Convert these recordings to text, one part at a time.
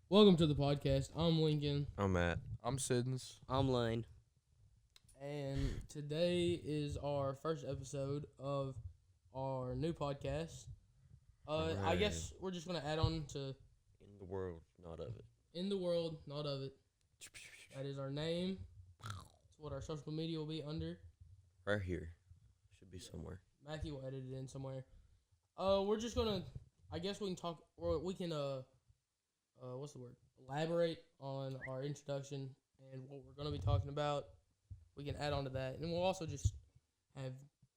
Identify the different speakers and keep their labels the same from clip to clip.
Speaker 1: Welcome to the podcast. I'm Lincoln,
Speaker 2: I'm Matt.
Speaker 3: I'm Sidens.
Speaker 4: I'm Lane.
Speaker 1: and today is our first episode of our new podcast. I guess we're just gonna add on to
Speaker 2: In the world, not of it.
Speaker 1: "In the World, Not of It." That is our name. It's what our social media will be under.
Speaker 2: Right here. Should be somewhere.
Speaker 1: Matthew will edit it in somewhere. We're just gonna. I guess we can talk, or we can what's the word? Elaborate on our introduction and what we're gonna be talking about. We can add on to that, and we'll also just have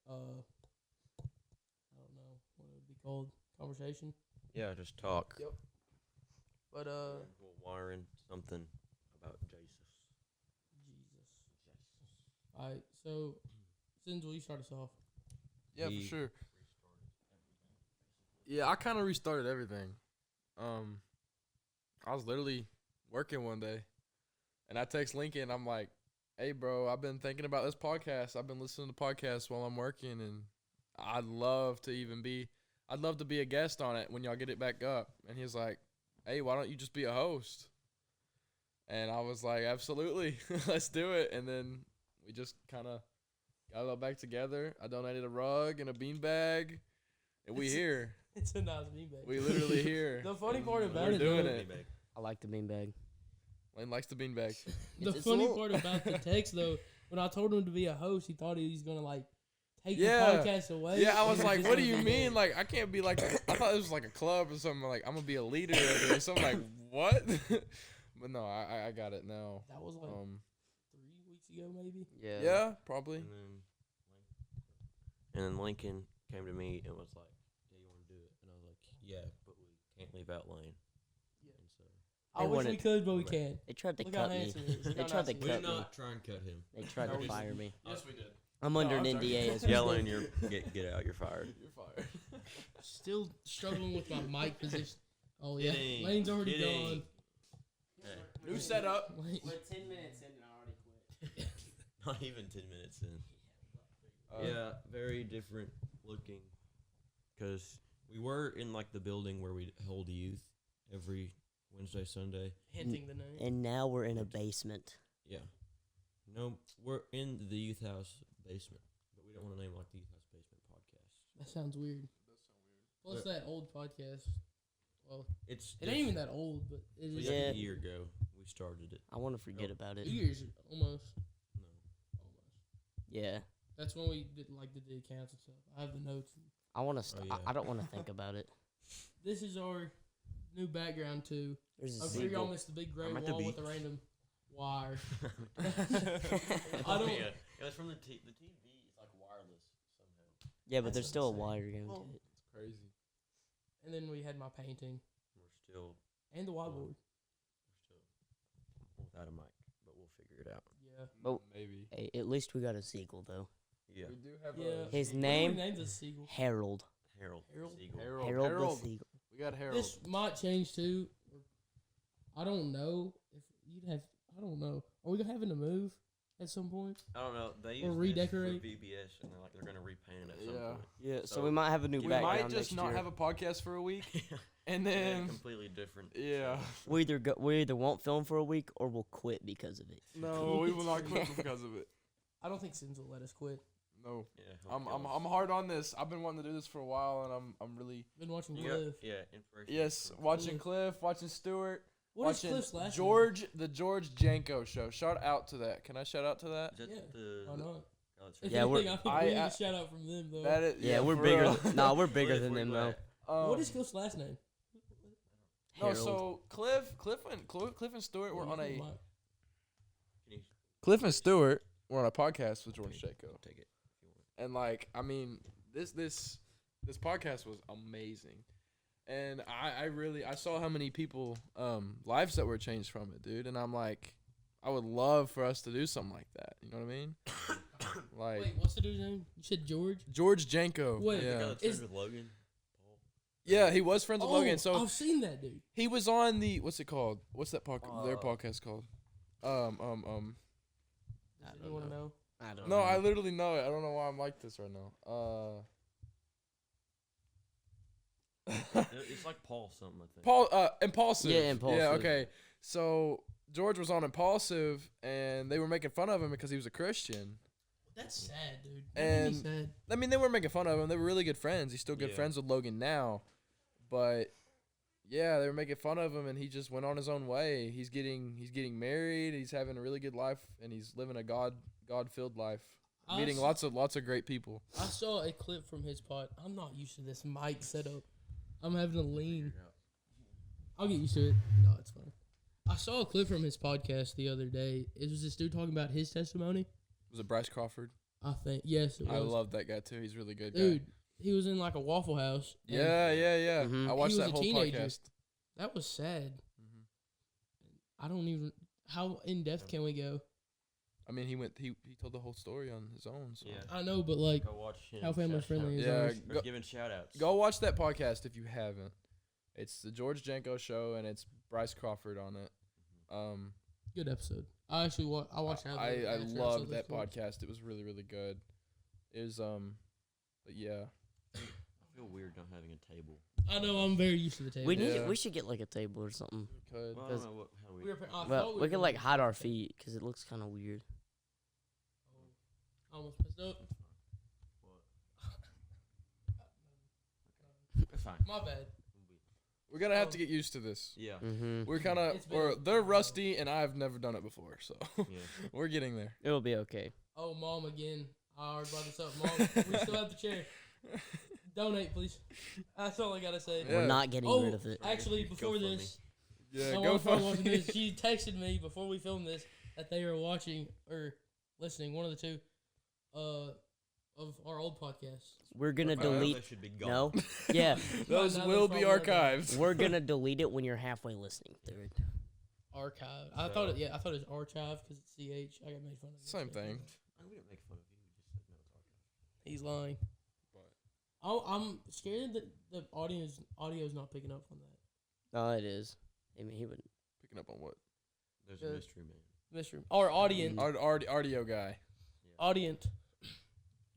Speaker 1: I don't know what it would be called, conversation.
Speaker 2: Yeah, just talk.
Speaker 1: Yep. But
Speaker 2: We'll wire in something about Jesus.
Speaker 1: All right. So, Sins, will you start us off?
Speaker 3: Yeah,
Speaker 2: We
Speaker 3: for sure. Yeah, I kind of restarted everything. I was literally working one day, and I text Lincoln. I'm like, "Hey, bro, I've been thinking about this podcast. I've been listening to podcasts while I'm working, and I'd love to be a guest on it when y'all get it back up." And he's like, "Hey, why don't you just be a host?" And I was like, "Absolutely, let's do it." And then we just kind of got it all back together. I donated a rug and a beanbag, and we here.
Speaker 1: It's a nice beanbag.
Speaker 3: We literally here.
Speaker 1: The funny part about
Speaker 3: We're
Speaker 1: it,
Speaker 3: doing
Speaker 1: though,
Speaker 3: it.
Speaker 4: I like the beanbag.
Speaker 3: Lane likes the beanbag.
Speaker 1: the
Speaker 4: It's a
Speaker 1: funny
Speaker 4: little-
Speaker 1: part about the text, though, when I told him to be a host, he thought he was gonna like take
Speaker 3: Yeah.
Speaker 1: the podcast away.
Speaker 3: Yeah, I was
Speaker 1: and
Speaker 3: like,
Speaker 1: just
Speaker 3: "What do
Speaker 1: gonna
Speaker 3: you
Speaker 1: be
Speaker 3: mean?
Speaker 1: there.
Speaker 3: Like, I can't be like." I thought this was like a club or something. Like, I'm gonna be a leader of it. So I'm like, "What?" But no, I got it now.
Speaker 1: That was like 3 weeks ago, maybe.
Speaker 3: Yeah, probably.
Speaker 2: And then Lincoln came to me and was like, "Yeah, you want to do it?" And I was like, "Yeah, but we can't leave out Lane."
Speaker 1: Yeah.
Speaker 2: And so
Speaker 1: I
Speaker 4: They
Speaker 1: wish we
Speaker 4: wanted-
Speaker 1: could, but we
Speaker 2: Right.
Speaker 1: can't.
Speaker 4: They tried to
Speaker 1: Look how
Speaker 4: cut me.
Speaker 1: handsome he is. Look
Speaker 4: They
Speaker 1: how
Speaker 4: tried to
Speaker 1: nice he
Speaker 4: cut
Speaker 1: is.
Speaker 4: me.
Speaker 2: try and cut him.
Speaker 4: They tried
Speaker 1: No,
Speaker 4: to
Speaker 1: we
Speaker 4: fire me.
Speaker 3: Yes, we did.
Speaker 4: I'm under
Speaker 3: I'm
Speaker 4: an
Speaker 3: sorry.
Speaker 4: NDA as
Speaker 2: Yeah,
Speaker 4: well.
Speaker 2: Lane, you're get out. You're fired.
Speaker 3: You're fired.
Speaker 1: Still struggling with my mic position. Oh yeah,
Speaker 2: Kidding,
Speaker 1: Lane's already
Speaker 2: kidding.
Speaker 1: gone.
Speaker 2: Hey,
Speaker 3: New setup.
Speaker 1: Lane-
Speaker 4: 10 minutes in and I already quit.
Speaker 2: not even 10 minutes in.
Speaker 3: Uh,
Speaker 2: Yeah, very different looking. Because we were in like the building where we hold youth every Wednesday, Sunday.
Speaker 1: hinting the name.
Speaker 4: And now we're in a basement.
Speaker 2: Yeah. No, we're in the youth house basement, but we don't want to name like the youth house basement podcast.
Speaker 1: That sounds weird. Plus that old podcast. Well,
Speaker 2: It's
Speaker 1: it ain't even that old, but it
Speaker 2: It was
Speaker 1: is.
Speaker 2: like
Speaker 4: Yeah.
Speaker 2: a year ago we started it.
Speaker 4: I want to forget about it.
Speaker 1: Years almost.
Speaker 2: No.
Speaker 4: Yeah.
Speaker 1: That's when we did the accounts and stuff. I have the notes.
Speaker 4: I want to.
Speaker 2: yeah.
Speaker 4: I don't want to think about it.
Speaker 1: This is our new background too.
Speaker 4: There's a
Speaker 1: I'm sure y'all
Speaker 4: seagull.
Speaker 1: missed the big gray
Speaker 2: I'm at the
Speaker 1: wall with the
Speaker 2: beach.
Speaker 1: random wire.
Speaker 2: I
Speaker 1: don't-
Speaker 2: It was from the TV is like wireless somehow.
Speaker 4: Yeah, but
Speaker 1: That's
Speaker 4: there's still a
Speaker 1: insane.
Speaker 4: wire going
Speaker 1: Well,
Speaker 4: to it.
Speaker 3: It's crazy.
Speaker 1: And then we had my painting
Speaker 2: We're still
Speaker 1: and the whiteboard.
Speaker 2: without a mic, but we'll figure it out.
Speaker 1: Yeah.
Speaker 4: Oh.
Speaker 3: Maybe.
Speaker 4: Hey, at least we got a seagull though.
Speaker 2: Yeah.
Speaker 3: We do have
Speaker 1: Yeah.
Speaker 4: His
Speaker 1: What do we
Speaker 4: name
Speaker 1: name this seagull?
Speaker 4: Harold.
Speaker 2: Harold.
Speaker 1: Harold?
Speaker 2: Siegel.
Speaker 4: Harold the seagull.
Speaker 3: We got Harold.
Speaker 1: This might change too. I don't know if you'd have. I don't know. Are we having to move at some point?
Speaker 2: I don't know. They
Speaker 1: Or
Speaker 2: use
Speaker 1: redecorate.
Speaker 2: this for VBS, and they're gonna repaint it at some
Speaker 3: Yeah.
Speaker 2: point.
Speaker 4: Yeah, so,
Speaker 2: So,
Speaker 4: we might have a new
Speaker 3: we
Speaker 4: background
Speaker 3: might just
Speaker 4: next
Speaker 3: not
Speaker 4: year.
Speaker 3: have a podcast for a week, and
Speaker 2: Yeah,
Speaker 3: then
Speaker 2: completely different.
Speaker 3: yeah.
Speaker 4: we either won't film for a week or we'll quit because of it.
Speaker 3: No, we will not quit because of it.
Speaker 1: I don't think Sims will let us quit.
Speaker 3: No,
Speaker 2: Yeah. he'll
Speaker 3: I'm
Speaker 2: kill us.
Speaker 3: hard on this. I've been wanting to do this for a while, and I'm really
Speaker 1: Been watching
Speaker 2: You got-
Speaker 1: Cliff.
Speaker 2: yeah, inspiration.
Speaker 3: yes
Speaker 2: from-
Speaker 3: watching Cliff, watching Stewart,
Speaker 1: What is
Speaker 3: watching
Speaker 1: Cliff's last name?
Speaker 3: George, the George Janko show. Shout out to that. Can I shout out to that?
Speaker 2: Is that
Speaker 1: Yeah,
Speaker 2: the?
Speaker 1: Why not?
Speaker 2: oh, that's
Speaker 1: If
Speaker 2: right.
Speaker 4: Yeah, we're-
Speaker 1: anything, I think
Speaker 3: I-
Speaker 1: we need
Speaker 3: I-
Speaker 1: a shout out from them though.
Speaker 3: That is,
Speaker 4: Yeah, we're
Speaker 3: for
Speaker 4: bigger.
Speaker 3: real.
Speaker 4: Nah, we're bigger
Speaker 2: Cliff,
Speaker 4: than
Speaker 2: where
Speaker 4: them
Speaker 2: you
Speaker 4: though.
Speaker 2: at?
Speaker 1: What is Cliff's last name?
Speaker 3: No,
Speaker 4: Harold.
Speaker 3: so Cliff and Stewart were
Speaker 1: Oh,
Speaker 3: on
Speaker 1: you
Speaker 3: a
Speaker 1: might-
Speaker 2: Can you
Speaker 3: Cliff and Stewart were on a podcast with George
Speaker 2: take,
Speaker 3: Janko,
Speaker 2: take it if you want.
Speaker 3: and like I mean this podcast was amazing, and I saw how many people lives that were changed from it, dude, and I'm like I would love for us to do something like that. You know what I mean? Like
Speaker 1: Wait, what's the dude's name? You said George.
Speaker 3: George Janko.
Speaker 1: Wait,
Speaker 2: The guy
Speaker 3: yeah,
Speaker 2: that's
Speaker 1: Is-
Speaker 2: friends with Logan. Paul.
Speaker 3: yeah, he was friends with Logan, so
Speaker 1: I've seen that dude.
Speaker 3: he was on the what's it called? What's that podcast? Their
Speaker 2: Uh,
Speaker 3: podcast called?
Speaker 1: Does
Speaker 4: I don't
Speaker 1: anyone
Speaker 4: know.
Speaker 1: know?
Speaker 4: I don't
Speaker 3: No,
Speaker 4: know.
Speaker 3: I literally know it. I don't know why I'm like this right now.
Speaker 2: It's like Paul something, I think.
Speaker 3: Impulsive.
Speaker 4: Yeah, Impulsive.
Speaker 3: Yeah, okay. So George was on Impulsive, and they were making fun of him because he was a Christian.
Speaker 1: That's sad, dude.
Speaker 3: And-
Speaker 1: That made me sad.
Speaker 3: I mean, they weren't making fun of him. They were really good friends. He's still good
Speaker 2: Yeah.
Speaker 3: friends with Logan now. But yeah, they were making fun of him, and he just went on his own way. He's getting married. He's having a really good life, and he's living a God-filled life.
Speaker 1: I
Speaker 3: Meeting
Speaker 1: s-
Speaker 3: lots of great people.
Speaker 1: I saw a clip from his pod. I'm not used to this mic setup. I'm having to lean. I'll get used to it. No, it's fine. I saw a clip from his podcast the other day. It was this dude talking about his testimony.
Speaker 3: Was it Bryce Crawford?
Speaker 1: I think yes, it was.
Speaker 3: I love that guy too. He's a really good.
Speaker 1: dude.
Speaker 3: Guy.
Speaker 1: He was in like a Waffle House. and
Speaker 3: Yeah.
Speaker 4: Mhm.
Speaker 3: I watched
Speaker 1: He was
Speaker 3: that
Speaker 1: a
Speaker 3: whole
Speaker 1: teenager.
Speaker 3: podcast.
Speaker 1: that was sad.
Speaker 3: Mhm.
Speaker 1: I don't even. How in depth can we go?
Speaker 3: I mean, he told the whole story on his own. So.
Speaker 2: Yeah.
Speaker 1: I know, but like,
Speaker 2: Go watch him.
Speaker 1: how family friendly is
Speaker 3: Yeah,
Speaker 1: ours?
Speaker 2: Or
Speaker 3: go,
Speaker 2: giving shout outs.
Speaker 3: go watch that podcast if you haven't. It's the George Janko show, and it's Bryce Crawford on it.
Speaker 1: Good episode. I actually I watched. that
Speaker 3: I
Speaker 1: after saw
Speaker 3: loved
Speaker 1: the
Speaker 3: that
Speaker 1: clip.
Speaker 3: podcast. It was really, really good. It was but yeah.
Speaker 2: I feel weird not having a table.
Speaker 1: I know. I'm very used to the table.
Speaker 3: Yeah.
Speaker 4: We should get like a table or something.
Speaker 3: We could.
Speaker 2: Well, I
Speaker 4: Because-
Speaker 2: don't know how we.
Speaker 1: We were, I
Speaker 4: Well,
Speaker 1: thought
Speaker 4: we
Speaker 1: were
Speaker 4: could
Speaker 1: gonna
Speaker 4: like
Speaker 1: do
Speaker 4: hide our
Speaker 1: that.
Speaker 4: feet because it looks kind of weird.
Speaker 1: I almost messed up.
Speaker 2: It's fine.
Speaker 1: My bad.
Speaker 3: We're gonna have to get used to this.
Speaker 2: Yeah.
Speaker 4: Mm-hmm.
Speaker 3: We're kind of,
Speaker 1: It's been-
Speaker 3: or they're rusty, and I've never done it before, so
Speaker 2: Yeah.
Speaker 3: we're getting there.
Speaker 4: It'll be okay.
Speaker 1: Oh, mom again. I already brought this up. Mom, we still have the chair. Donate, please. That's all I gotta say.
Speaker 3: Yeah.
Speaker 4: We're not getting
Speaker 1: Oh,
Speaker 4: rid of it.
Speaker 1: actually, before
Speaker 2: GoFundMe.
Speaker 1: this,
Speaker 3: Yeah,
Speaker 1: my
Speaker 3: go
Speaker 1: wife
Speaker 3: for
Speaker 1: watching this. She texted me before we filmed this that they were watching or listening, one of the two, of our old podcasts.
Speaker 4: We're gonna
Speaker 3: Okay.
Speaker 4: delete.
Speaker 2: They should be gone.
Speaker 4: No. Yeah.
Speaker 3: Those
Speaker 1: Now
Speaker 3: will
Speaker 1: they're
Speaker 3: be
Speaker 1: probably
Speaker 3: archived.
Speaker 4: We're gonna delete it when you're halfway listening through it.
Speaker 1: Archive. I thought it. Yeah, I thought it was archive because it's CH. I got made fun of. it,
Speaker 3: Same
Speaker 1: so-
Speaker 3: thing.
Speaker 2: We didn't make fun of you. We just said no, it's archived.
Speaker 1: He's lying. I'm scared that the audio's not picking up on that.
Speaker 4: No, it is. I mean, he would.
Speaker 3: Picking up on what?
Speaker 2: There's
Speaker 1: Yeah.
Speaker 2: a mystery man.
Speaker 1: Mr. Or audience.
Speaker 3: Audio guy.
Speaker 1: Audience.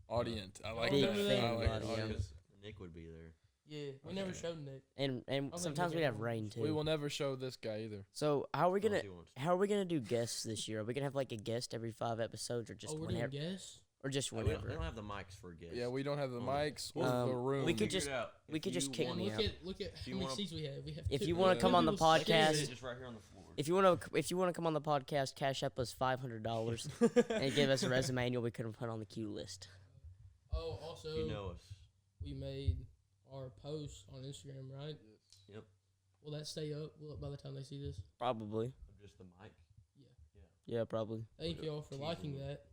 Speaker 3: Audient. I like
Speaker 4: Big
Speaker 3: that.
Speaker 1: fan
Speaker 3: I
Speaker 1: of
Speaker 3: like
Speaker 4: audio.
Speaker 3: audience.
Speaker 2: Because Nick would be there.
Speaker 1: Yeah, we never
Speaker 2: Okay.
Speaker 1: showed Nick.
Speaker 4: And
Speaker 1: think
Speaker 4: sometimes
Speaker 1: we
Speaker 4: we
Speaker 1: get
Speaker 4: have
Speaker 1: one.
Speaker 4: rain too.
Speaker 3: We will never show this guy either.
Speaker 4: So how are we gonna
Speaker 2: Unless he wants to.
Speaker 4: how are we gonna do guests this year? Are we gonna have like a guest every 5 episodes or just
Speaker 1: Oh, we're doing
Speaker 4: whenever
Speaker 1: guests.
Speaker 4: or just
Speaker 2: We don't
Speaker 4: whenever?
Speaker 2: have the mics for guests.
Speaker 3: Yeah, we don't have the
Speaker 2: Oh.
Speaker 3: mics or the room.
Speaker 4: we could
Speaker 2: Figure
Speaker 4: just-
Speaker 2: it out.
Speaker 4: we
Speaker 2: If
Speaker 4: could just
Speaker 2: you
Speaker 4: kick
Speaker 2: want-
Speaker 4: me
Speaker 1: Look
Speaker 4: out.
Speaker 1: at
Speaker 2: Do
Speaker 1: how
Speaker 2: you
Speaker 1: many
Speaker 2: wanna-
Speaker 1: seats we have. We have.
Speaker 4: If
Speaker 1: two-
Speaker 4: you wanna
Speaker 1: two
Speaker 4: come on the
Speaker 1: people sitting
Speaker 4: podcast-
Speaker 1: there.
Speaker 2: It's just right here on the floor.
Speaker 4: If you wanna come on the podcast, cash up us $500 and give us a resume, and we could put on the queue list.
Speaker 1: Oh, also,
Speaker 2: You know us.
Speaker 1: we made our post on Instagram, right?
Speaker 2: Yep.
Speaker 1: Will that stay up? Will it by the time they see this?
Speaker 4: Probably.
Speaker 2: Just the mic.
Speaker 4: Yeah, probably.
Speaker 1: Thank
Speaker 2: Yep.
Speaker 1: y'all for liking
Speaker 2: Teasing.
Speaker 1: that.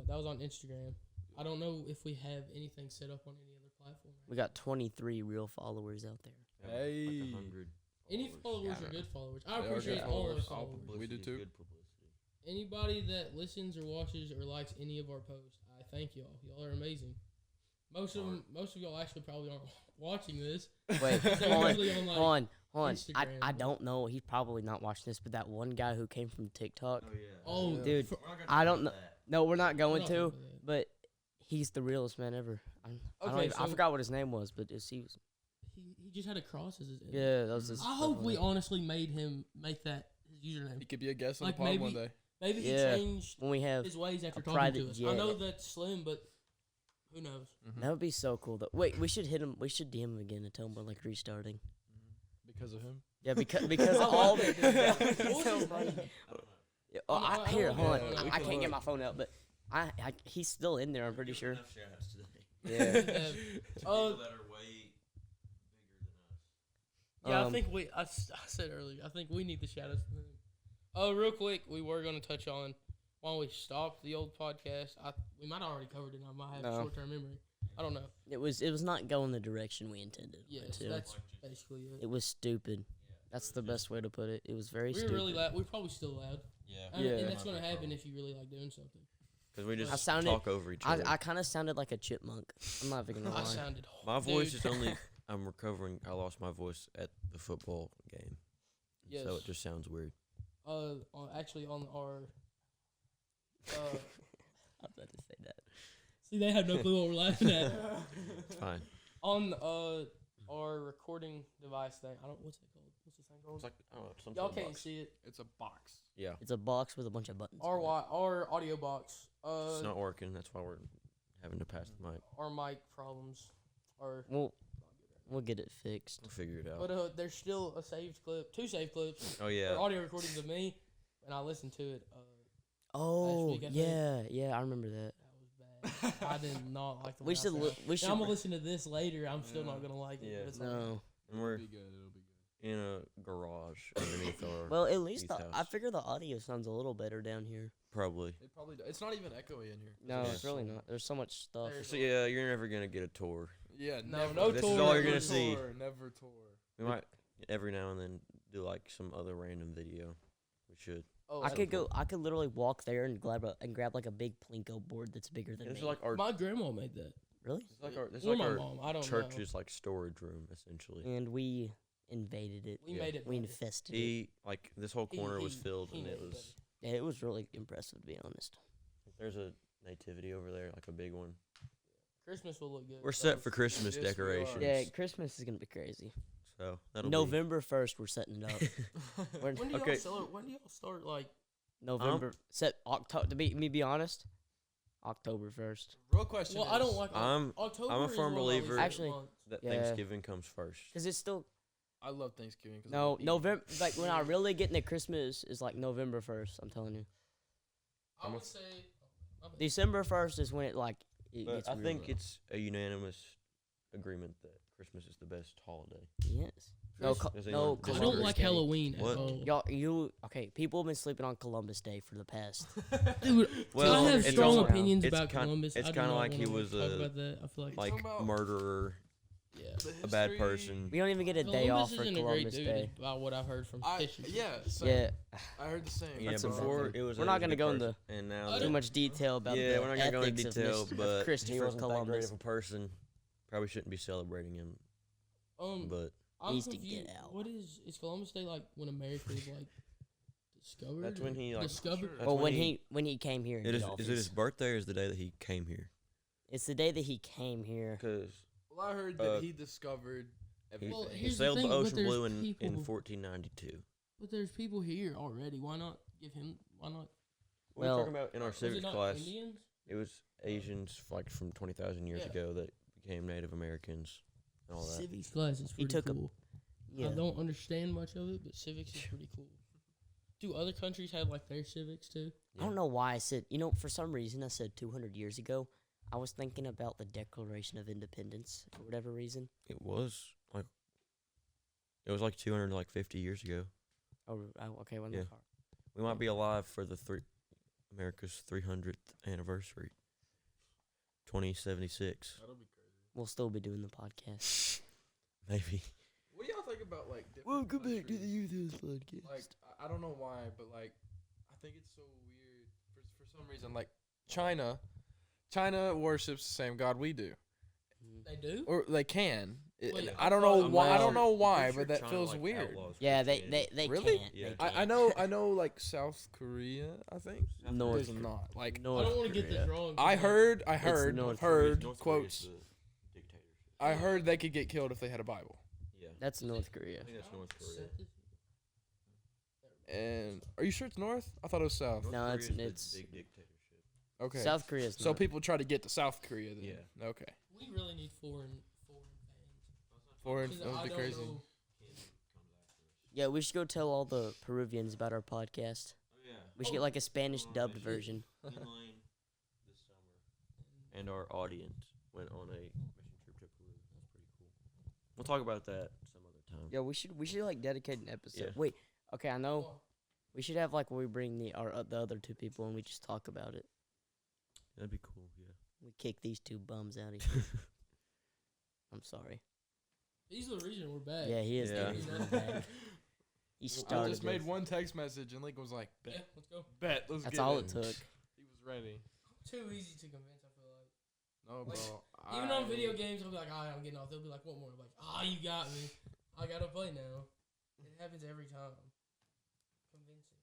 Speaker 1: That was on Instagram. I don't know if we have anything set up on any other platform.
Speaker 4: We got 23 real followers out there.
Speaker 2: Yeah,
Speaker 3: Hey.
Speaker 2: Like 100
Speaker 1: Any followers
Speaker 4: Yeah, I
Speaker 1: are
Speaker 4: don't
Speaker 1: good followers. I
Speaker 3: They are good
Speaker 1: appreciate all our
Speaker 3: followers.
Speaker 2: All
Speaker 1: followers.
Speaker 2: publicity
Speaker 3: We do
Speaker 2: is
Speaker 3: too.
Speaker 2: Good publicity.
Speaker 1: Anybody that listens or watches or likes any of our posts, I thank y'all. Y'all are amazing. Most of y'all actually probably aren't watching this.
Speaker 4: Wait,
Speaker 1: They're
Speaker 4: hold on,
Speaker 1: usually on, like,
Speaker 4: hold on. I
Speaker 1: Instagram.
Speaker 4: don't know. He's probably not watching this, but that one guy who came from TikTok.
Speaker 2: Oh yeah.
Speaker 1: Oh,
Speaker 3: Yeah.
Speaker 4: Dude,
Speaker 1: for-
Speaker 2: We're not gonna
Speaker 4: I
Speaker 2: talk
Speaker 4: don't
Speaker 2: about
Speaker 4: know.
Speaker 2: that.
Speaker 4: No, we're not
Speaker 1: we're
Speaker 4: going
Speaker 1: not
Speaker 4: to.
Speaker 1: talking about that.
Speaker 4: But he's the realest man ever. I
Speaker 1: Okay,
Speaker 4: I
Speaker 1: so-
Speaker 4: forgot what his name was, but he was.
Speaker 1: He just had a cross as his name.
Speaker 4: Yeah, that was his.
Speaker 1: I hope we honestly made him make that his username.
Speaker 3: He could be a guest on
Speaker 1: Like,
Speaker 3: the pod one
Speaker 1: maybe-
Speaker 3: day.
Speaker 1: Maybe he
Speaker 4: Yeah.
Speaker 1: changed
Speaker 4: when we have.
Speaker 1: his ways after
Speaker 4: a
Speaker 1: talking
Speaker 4: private
Speaker 1: to us. I
Speaker 4: jet.
Speaker 1: know that's slim, but who knows?
Speaker 4: That would be so cool. Though. Wait, we should hit him. We should DM him again and tell him we're like restarting.
Speaker 3: Because of him.
Speaker 4: Yeah, because
Speaker 1: I
Speaker 4: all.
Speaker 1: like that, dude. What was his name?
Speaker 4: Yeah, oh,
Speaker 1: I don't
Speaker 4: here,
Speaker 1: know.
Speaker 4: hold on.
Speaker 1: Yeah, we
Speaker 4: I
Speaker 3: can
Speaker 4: can't get
Speaker 3: look.
Speaker 4: my phone out, but he's still in there. I'm pretty sure.
Speaker 2: Enough shout-outs today.
Speaker 4: Yeah.
Speaker 1: Yeah.
Speaker 2: People that are way bigger than us.
Speaker 1: Yeah, I
Speaker 4: Um,
Speaker 1: think I said earlier, I think we need the shout outs to them. Oh, real quick, we were going to touch on while we stopped the old podcast. We might have already covered it. I might have
Speaker 4: No.
Speaker 1: short term memory. I don't know.
Speaker 4: It was not going the direction we intended. it
Speaker 1: Yes,
Speaker 4: to.
Speaker 1: that's basically it.
Speaker 4: It was stupid. That's the best way to put it. It was very
Speaker 1: We were
Speaker 4: stupid.
Speaker 1: really loud. We're probably still loud.
Speaker 2: Yeah.
Speaker 4: Yeah.
Speaker 1: And that's going to happen if you really like doing something.
Speaker 2: Because we
Speaker 1: I
Speaker 2: just
Speaker 4: sounded-
Speaker 2: talk over each other.
Speaker 4: I kind of sounded like a chipmunk. I'm not even gonna
Speaker 1: I
Speaker 4: lie.
Speaker 1: sounded
Speaker 2: My voice
Speaker 1: dude.
Speaker 2: is only. I'm recovering. I lost my voice at the football game.
Speaker 1: Yes.
Speaker 2: So it just sounds weird.
Speaker 1: Actually, on our.
Speaker 4: I was about to say that.
Speaker 1: See, they have no clue what we're laughing at.
Speaker 2: It's fine.
Speaker 1: On our recording device thing. I don't. What's it called? What's this thing called?
Speaker 2: It's like I don't know. Some
Speaker 1: Y'all
Speaker 2: sort of
Speaker 1: can't
Speaker 2: box.
Speaker 1: see it.
Speaker 3: It's a box.
Speaker 2: Yeah,
Speaker 4: It's a box with a bunch of buttons.
Speaker 1: Our
Speaker 4: on it.
Speaker 1: our audio box.
Speaker 2: it's not working. That's why we're having to pass the mic.
Speaker 1: Our mic problems are
Speaker 4: We'll get it fixed.
Speaker 2: We'll figure it out.
Speaker 1: But there's still a saved clip, 2 saved clips,
Speaker 2: Oh yeah.
Speaker 1: or audio recordings of me, and I listened to it.
Speaker 4: Oh
Speaker 1: week, I think.
Speaker 4: yeah, I remember that.
Speaker 1: That was bad. I did not like the.
Speaker 4: We
Speaker 1: one I
Speaker 4: should
Speaker 1: found.
Speaker 4: we should
Speaker 1: Now I'm gonna listen to this later. I'm still not
Speaker 3: Yeah.
Speaker 1: gonna like it.
Speaker 2: Yeah.
Speaker 1: But it's like,
Speaker 4: no.
Speaker 2: And we're
Speaker 3: It'll be good. It'll be good.
Speaker 2: in a garage underneath our.
Speaker 4: Well, at least
Speaker 2: youth
Speaker 4: I
Speaker 2: house.
Speaker 4: figure the audio sounds a little better down here.
Speaker 2: Probably.
Speaker 3: It probably. It's not even echoey in here.
Speaker 4: No,
Speaker 2: Yeah.
Speaker 4: it's really not. There's so much stuff.
Speaker 1: There's-
Speaker 2: So yeah, you're never gonna get a tour.
Speaker 3: Yeah.
Speaker 1: No,
Speaker 3: never.
Speaker 1: no
Speaker 2: This is
Speaker 1: tour.
Speaker 2: all you're
Speaker 1: never
Speaker 2: gonna see.
Speaker 3: Tour, never tour.
Speaker 2: We might every now and then do like some other random video. We should.
Speaker 1: Oh,
Speaker 4: I
Speaker 1: that's
Speaker 4: could
Speaker 1: cool.
Speaker 4: go. I could literally walk there and grab like a big plinko board that's bigger than
Speaker 2: This
Speaker 4: me.
Speaker 2: is like our.
Speaker 1: My grandma made that.
Speaker 4: Really?
Speaker 2: This is like our. This is
Speaker 1: Or
Speaker 2: like
Speaker 1: my
Speaker 2: our
Speaker 1: mom. I don't know.
Speaker 2: church's like storage room essentially.
Speaker 4: And we invaded it.
Speaker 1: We
Speaker 2: Yeah.
Speaker 1: made it.
Speaker 4: We
Speaker 1: better.
Speaker 4: infested it.
Speaker 2: He like this whole corner was filled
Speaker 1: he
Speaker 2: and
Speaker 1: made
Speaker 2: it
Speaker 1: it
Speaker 2: was.
Speaker 4: Yeah, it was really impressive to be honest.
Speaker 2: There's a nativity over there, like a big one.
Speaker 1: Christmas will look good.
Speaker 2: We're set for Christmas
Speaker 3: Yes, we are.
Speaker 2: decorations.
Speaker 4: Yeah, Christmas is gonna be crazy.
Speaker 2: So that'll
Speaker 4: November 1st, we're setting it up. We're-
Speaker 1: When do
Speaker 2: Okay.
Speaker 1: y'all celebrate? When do y'all start? Like,
Speaker 4: November set October. To be honest, October 1st.
Speaker 3: Real question.
Speaker 1: well, I don't like.
Speaker 2: I'm
Speaker 1: October.
Speaker 2: I'm a
Speaker 1: is
Speaker 2: firm
Speaker 1: one of my least
Speaker 2: believer-
Speaker 1: favorite
Speaker 4: Actually,
Speaker 1: months.
Speaker 2: that
Speaker 4: Yeah.
Speaker 2: Thanksgiving comes first.
Speaker 4: Cause it's still
Speaker 3: I love Thanksgiving. 'cause
Speaker 4: no
Speaker 3: I eat.
Speaker 4: November. Like when I really get into Christmas is like November 1st. I'm telling you.
Speaker 1: I would say. my bad.
Speaker 4: December 1st is when it like it
Speaker 2: But
Speaker 4: gets
Speaker 2: I
Speaker 4: real
Speaker 2: think
Speaker 4: rough.
Speaker 2: it's a unanimous agreement that Christmas is the best holiday.
Speaker 4: Yes. No,
Speaker 1: Chris-
Speaker 2: Does
Speaker 4: no.
Speaker 2: anyone
Speaker 1: I
Speaker 2: disagree?
Speaker 1: don't
Speaker 4: Columbus
Speaker 1: like
Speaker 4: Day.
Speaker 1: Halloween
Speaker 2: What?
Speaker 1: at all.
Speaker 4: Y'all, okay. People have been sleeping on Columbus Day for the past.
Speaker 1: Dude,
Speaker 2: Well,
Speaker 1: I have
Speaker 2: it's
Speaker 1: strong
Speaker 2: also-
Speaker 1: opinions
Speaker 2: it's
Speaker 1: about
Speaker 2: kin-
Speaker 1: Columbus.
Speaker 2: it's
Speaker 1: I do
Speaker 2: kinda
Speaker 1: not
Speaker 2: like he
Speaker 1: wanna
Speaker 2: was
Speaker 1: talk
Speaker 2: a-
Speaker 1: about that. I feel like
Speaker 2: Like
Speaker 3: talking about-
Speaker 2: murderer,
Speaker 1: yeah.
Speaker 2: a bad person.
Speaker 4: We don't even get a day
Speaker 1: Columbus
Speaker 4: off for
Speaker 1: isn't a great
Speaker 4: Columbus
Speaker 1: dude,
Speaker 4: Day.
Speaker 1: about what I've heard from history.
Speaker 3: Yeah. Same.
Speaker 4: Yeah,
Speaker 3: I heard the same.
Speaker 2: Yeah,
Speaker 4: That's a bad
Speaker 2: before
Speaker 4: thing.
Speaker 2: it was.
Speaker 4: We're
Speaker 2: a
Speaker 4: not gonna
Speaker 2: good
Speaker 4: go
Speaker 2: person,
Speaker 4: into
Speaker 2: and now
Speaker 1: I
Speaker 2: that-
Speaker 4: too much detail about
Speaker 2: yeah,
Speaker 4: the
Speaker 2: we're not gonna go into
Speaker 4: ethics
Speaker 2: detail,
Speaker 4: of
Speaker 2: but
Speaker 4: Christopher
Speaker 2: he wasn't that great
Speaker 4: Columbus.
Speaker 2: of a person. Probably shouldn't be celebrating him, but
Speaker 1: I'm
Speaker 4: needs to
Speaker 1: confused.
Speaker 4: get out.
Speaker 1: What is Columbus Day like when America is like discovered?
Speaker 2: That's when
Speaker 1: or
Speaker 2: he, like-
Speaker 1: discovered.
Speaker 3: Sure.
Speaker 2: that's
Speaker 4: Well, when he came here, and
Speaker 2: it
Speaker 4: did
Speaker 2: is.
Speaker 4: all
Speaker 2: Is it his
Speaker 4: this.
Speaker 2: birthday or is the day that he came here?
Speaker 4: It's the day that he came here.
Speaker 2: Because
Speaker 3: Well, I heard that
Speaker 2: Uh,
Speaker 3: he discovered
Speaker 2: he,
Speaker 3: everything.
Speaker 1: Well,
Speaker 2: he
Speaker 1: here's the
Speaker 2: sailed the
Speaker 1: thing, but
Speaker 2: ocean
Speaker 1: there's
Speaker 2: blue in
Speaker 1: people-
Speaker 2: 1492.
Speaker 1: But there's people here already. Why not give him? Why not?
Speaker 2: What are
Speaker 4: Well-
Speaker 2: we talking about in our
Speaker 1: Was it
Speaker 2: civics
Speaker 1: not
Speaker 2: class?
Speaker 1: Indians?
Speaker 2: It was Asians like from 20,000 years
Speaker 1: Yeah.
Speaker 2: ago that became Native Americans and all that.
Speaker 1: Civics class is
Speaker 4: He
Speaker 1: pretty
Speaker 4: took a-
Speaker 1: cool.
Speaker 4: Yeah.
Speaker 1: I don't understand much of it, but civics is pretty cool. Do other countries have like their civics too?
Speaker 4: I don't know why I said. For some reason I said 200 years ago. I was thinking about the Declaration of Independence for whatever reason.
Speaker 2: It was like 250 years ago.
Speaker 4: Okay, when
Speaker 2: Yeah.
Speaker 4: the car.
Speaker 2: We might be alive for the America's 300th anniversary, 2076,
Speaker 3: That'll be crazy.
Speaker 4: We'll still be doing the podcast.
Speaker 2: maybe.
Speaker 3: What do y'all think about like? different countries?
Speaker 4: Youth House Podcast.
Speaker 3: Like I don't know why, but like I think it's so weird for some reason. Like China worships the same God we do,
Speaker 1: They do.
Speaker 3: or they can.
Speaker 1: Wait,
Speaker 3: I don't know
Speaker 2: I'm
Speaker 3: why.
Speaker 2: not
Speaker 3: I don't
Speaker 2: sure-
Speaker 3: know
Speaker 2: I'm
Speaker 3: why,
Speaker 2: pretty sure
Speaker 3: but that
Speaker 2: China,
Speaker 3: feels
Speaker 2: like,
Speaker 3: weird.
Speaker 2: outlaws
Speaker 4: Yeah,
Speaker 2: Christianity.
Speaker 4: they
Speaker 3: Really?
Speaker 4: can't.
Speaker 2: Yeah.
Speaker 4: They
Speaker 3: I
Speaker 4: can't.
Speaker 3: know like South Korea. I think
Speaker 4: North
Speaker 3: does not like.
Speaker 1: I don't want to get this wrong.
Speaker 3: I heard
Speaker 4: North
Speaker 3: heard
Speaker 4: Korea's-
Speaker 3: quotes.
Speaker 2: the dictatorship.
Speaker 3: I heard they could get killed if they had a Bible.
Speaker 2: Yeah.
Speaker 4: That's North Korea.
Speaker 2: I think that's North Korea.
Speaker 3: And are you sure it's north? I thought it was south.
Speaker 4: No,
Speaker 2: North Korea's
Speaker 4: it's
Speaker 2: the big dictatorship.
Speaker 3: Okay.
Speaker 4: South Korea's
Speaker 3: So
Speaker 4: not.
Speaker 3: people try to get to South Korea then.
Speaker 2: Yeah.
Speaker 3: Okay.
Speaker 1: We really need foreign fans.
Speaker 3: Foreign,
Speaker 1: 'Cause
Speaker 3: that would
Speaker 1: I
Speaker 3: be
Speaker 1: don't
Speaker 3: crazy.
Speaker 1: know-
Speaker 4: Yeah, we should go tell all the Peruvians about our podcast.
Speaker 2: Oh yeah.
Speaker 4: We should get like a Spanish dubbed version.
Speaker 2: Inline this summer, and our audience went on a mission trip to Peru. That's pretty cool. We'll talk about that some other time.
Speaker 4: Yeah, we should like dedicate an episode.
Speaker 2: Yeah.
Speaker 4: Wait, okay, I know.
Speaker 1: Well,
Speaker 4: We should have like where we bring the other two people and we just talk about it.
Speaker 2: That'd be cool. Yeah.
Speaker 4: We kick these two bums out of here. I'm sorry.
Speaker 1: He's the reason we're back.
Speaker 4: Yeah, he is.
Speaker 2: Yeah.
Speaker 4: The reason we're back. He
Speaker 3: I
Speaker 4: started.
Speaker 3: just made
Speaker 4: this.
Speaker 3: one text message and Link was like,
Speaker 1: Yeah,
Speaker 3: "Bet,
Speaker 1: let's go.
Speaker 3: bet, let's
Speaker 4: That's
Speaker 3: get
Speaker 4: all
Speaker 3: it."
Speaker 4: it took.
Speaker 3: He was ready.
Speaker 1: Too easy to convince. I feel like.
Speaker 3: No,
Speaker 1: Like,
Speaker 3: bro.
Speaker 1: Even on video games, I'll be like, "Alright, I'm getting off." They'll be like, "What more?" I'm like, you got me. I gotta play now." It happens every time. Convincing.